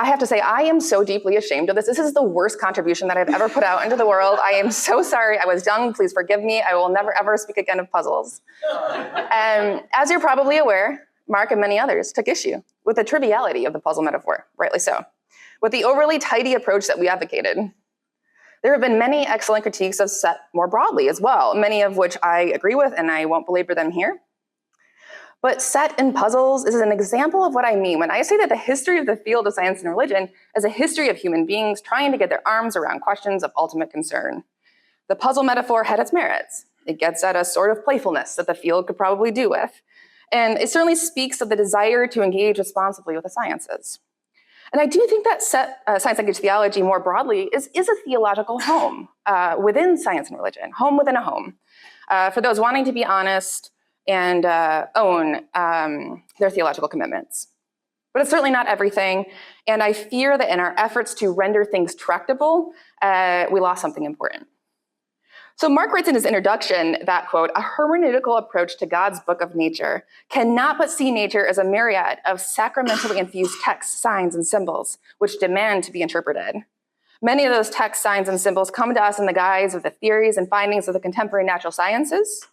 I have to say, I am so deeply ashamed of this. This is the worst contribution that I've ever put out into the world. I am so sorry. I was young. Please forgive me. I will never, ever speak again of puzzles. As you're probably aware, Mark and many others took issue with the triviality of the puzzle metaphor, rightly so, with the overly tidy approach that we advocated. There have been many excellent critiques of Set more broadly as well, many of which I agree with, and I won't belabor them here. But Set in puzzles is an example of what I mean when I say that the history of the field of science and religion is a history of human beings trying to get their arms around questions of ultimate concern. The puzzle metaphor had its merits. It gets at a sort of playfulness that the field could probably do with. And it certainly speaks of the desire to engage responsibly with the sciences. And I do think that science-engaged theology more broadly is a theological home within science and religion, home within a home. For those wanting to be honest and own their theological commitments. But it's certainly not everything. And I fear that in our efforts to render things tractable, we lost something important. So Mark writes in his introduction that, quote, a hermeneutical approach to God's book of nature cannot but see nature as a myriad of sacramentally infused texts, signs, and symbols, which demand to be interpreted. Many of those texts, signs, and symbols come to us in the guise of the theories and findings of the contemporary natural sciences,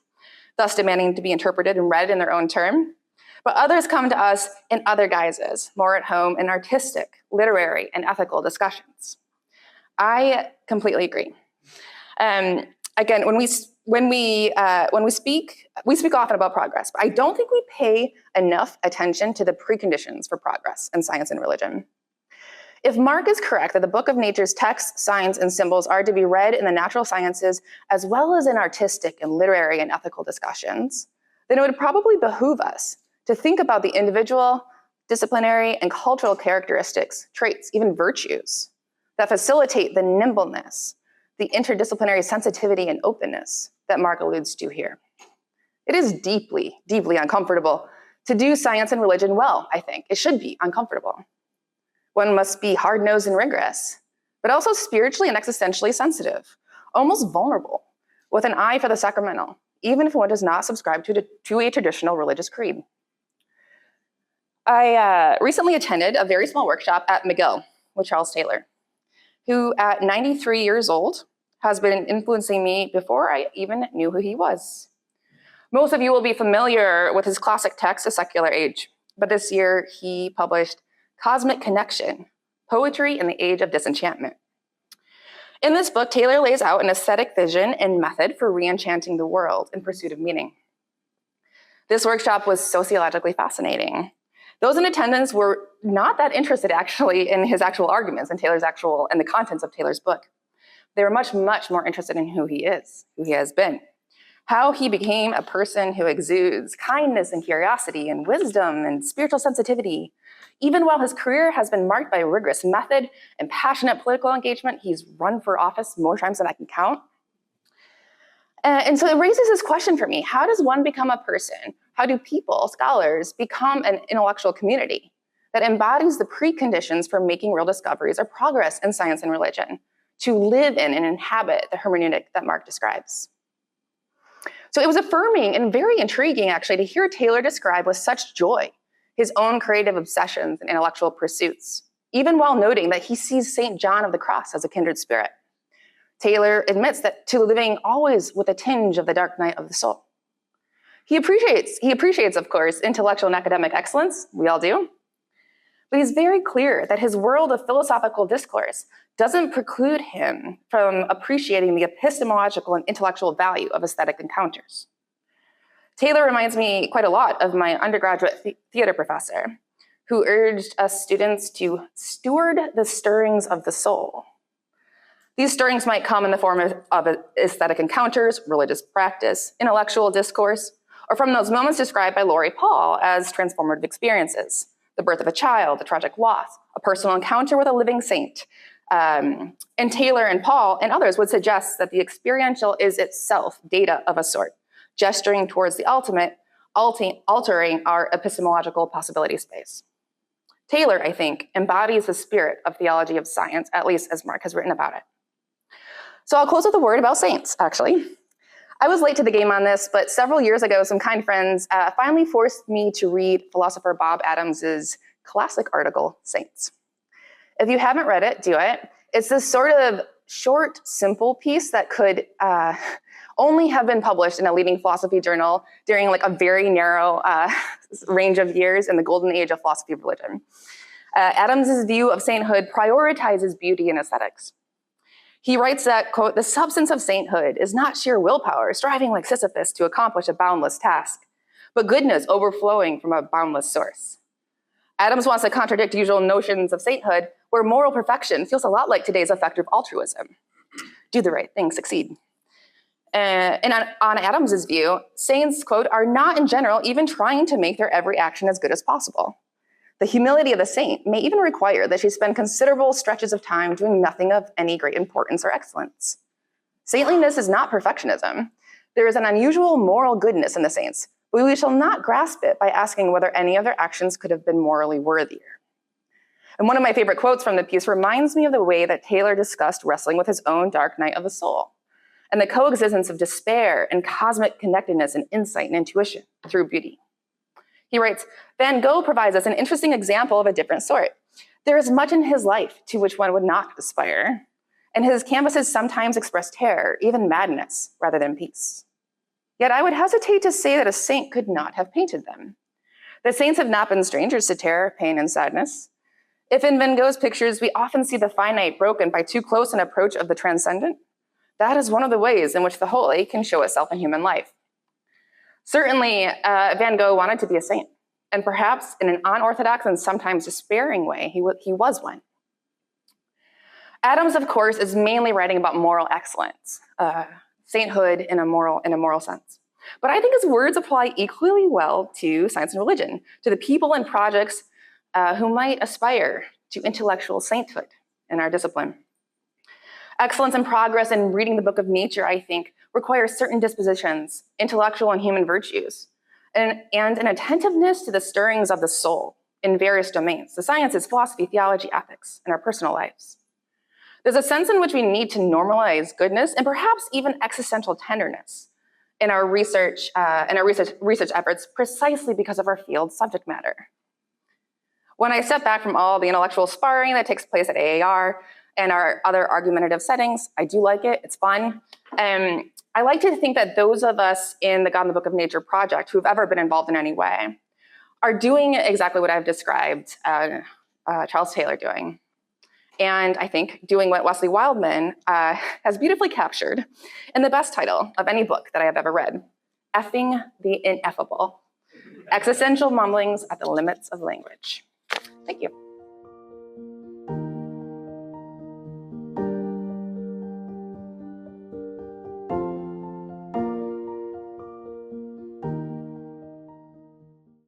thus demanding to be interpreted and read in their own term. But others come to us in other guises, more at home in artistic, literary, and ethical discussions. I completely agree. Again, when we speak often about progress, but I don't think we pay enough attention to the preconditions for progress in science and religion. If Mark is correct that the book of nature's texts, signs, and symbols are to be read in the natural sciences as well as in artistic and literary and ethical discussions, then it would probably behoove us to think about the individual, disciplinary, and cultural characteristics, traits, even virtues that facilitate the nimbleness, the interdisciplinary sensitivity and openness that Mark alludes to here. It is deeply, deeply uncomfortable to do science and religion well, I think. It should be uncomfortable. One must be hard-nosed and rigorous, but also spiritually and existentially sensitive, almost vulnerable, with an eye for the sacramental, even if one does not subscribe to a traditional religious creed. I recently attended a very small workshop at McGill, with Charles Taylor, who at 93 years old has been influencing me before I even knew who he was. Most of you will be familiar with his classic text, A Secular Age, but this year he published Cosmic Connection, Poetry in the Age of Disenchantment. In this book, Taylor lays out an aesthetic vision and method for re-enchanting the world in pursuit of meaning. This workshop was sociologically fascinating. Those in attendance were not that interested actually in his actual arguments and the contents of Taylor's book. They were much, much more interested in who he is, who he has been, how he became a person who exudes kindness and curiosity and wisdom and spiritual sensitivity. Even while his career has been marked by rigorous method and passionate political engagement, he's run for office more times than I can count. And so it raises this question for me: how does one become a person? How do people, scholars, become an intellectual community that embodies the preconditions for making real discoveries or progress in science and religion, to live in and inhabit the hermeneutic that Mark describes? So it was affirming and very intriguing, actually, to hear Taylor describe with such joy his own creative obsessions and intellectual pursuits, even while noting that he sees St. John of the Cross as a kindred spirit. Taylor admits that to living always with a tinge of the dark night of the soul. He appreciates, of course, intellectual and academic excellence. We all do. But he's very clear that his world of philosophical discourse doesn't preclude him from appreciating the epistemological and intellectual value of aesthetic encounters. Taylor reminds me quite a lot of my undergraduate theater professor, who urged us students to steward the stirrings of the soul. These stirrings might come in the form of aesthetic encounters, religious practice, intellectual discourse, or from those moments described by Laurie Paul as transformative experiences: the birth of a child, a tragic loss, a personal encounter with a living saint. And Taylor and Paul and others would suggest that the experiential is itself data of a sort, gesturing towards the ultimate, altering our epistemological possibility space. Taylor, I think, embodies the spirit of theology of science, at least as Mark has written about it. So I'll close with a word about saints, actually. I was late to the game on this, but several years ago, some kind friends finally forced me to read philosopher Bob Adams's classic article, Saints. If you haven't read it, do it. It's this sort of short, simple piece that could only have been published in a leading philosophy journal during like a very narrow range of years in the golden age of philosophy of religion. Adams's view of sainthood prioritizes beauty and aesthetics. He writes that, quote, "The substance of sainthood is not sheer willpower, striving like Sisyphus to accomplish a boundless task, but goodness overflowing from a boundless source." Adams wants to contradict usual notions of sainthood, where moral perfection feels a lot like today's effective altruism. Do the right thing, succeed. And on Adams's view, saints, quote, "are not in general even trying to make their every action as good as possible. The humility of the saint may even require that she spend considerable stretches of time doing nothing of any great importance or excellence. Saintliness is not perfectionism. There is an unusual moral goodness in the saints, but we shall not grasp it by asking whether any of their actions could have been morally worthier." And one of my favorite quotes from the piece reminds me of the way that Taylor discussed wrestling with his own dark night of the soul and the coexistence of despair and cosmic connectedness and insight and intuition through beauty. He writes, "Van Gogh provides us an interesting example of a different sort. There is much in his life to which one would not aspire, and his canvases sometimes express terror, even madness, rather than peace. Yet I would hesitate to say that a saint could not have painted them. The saints have not been strangers to terror, pain, and sadness. If in Van Gogh's pictures we often see the finite broken by too close an approach of the transcendent, that is one of the ways in which the holy can show itself in human life." Certainly, Van Gogh wanted to be a saint, and perhaps in an unorthodox and sometimes despairing way, he was one. Adams, of course, is mainly writing about moral excellence, sainthood in a moral sense. But I think his words apply equally well to science and religion, to the people and projects who might aspire to intellectual sainthood in our discipline. Excellence and progress in reading the book of nature, I think, requires certain dispositions, intellectual and human virtues, and an attentiveness to the stirrings of the soul in various domains: the sciences, philosophy, theology, ethics, and our personal lives. There's a sense in which we need to normalize goodness and perhaps even existential tenderness in our research efforts, precisely because of our field subject matter. When I step back from all the intellectual sparring that takes place at AAR and our other argumentative settings, I do like it, it's fun. I like to think that those of us in the God in the Book of Nature project who've ever been involved in any way are doing exactly what I've described Charles Taylor doing. And I think doing what Wesley Wildman has beautifully captured in the best title of any book that I have ever read, Effing the Ineffable, Existential Mumblings at the Limits of Language. Thank you.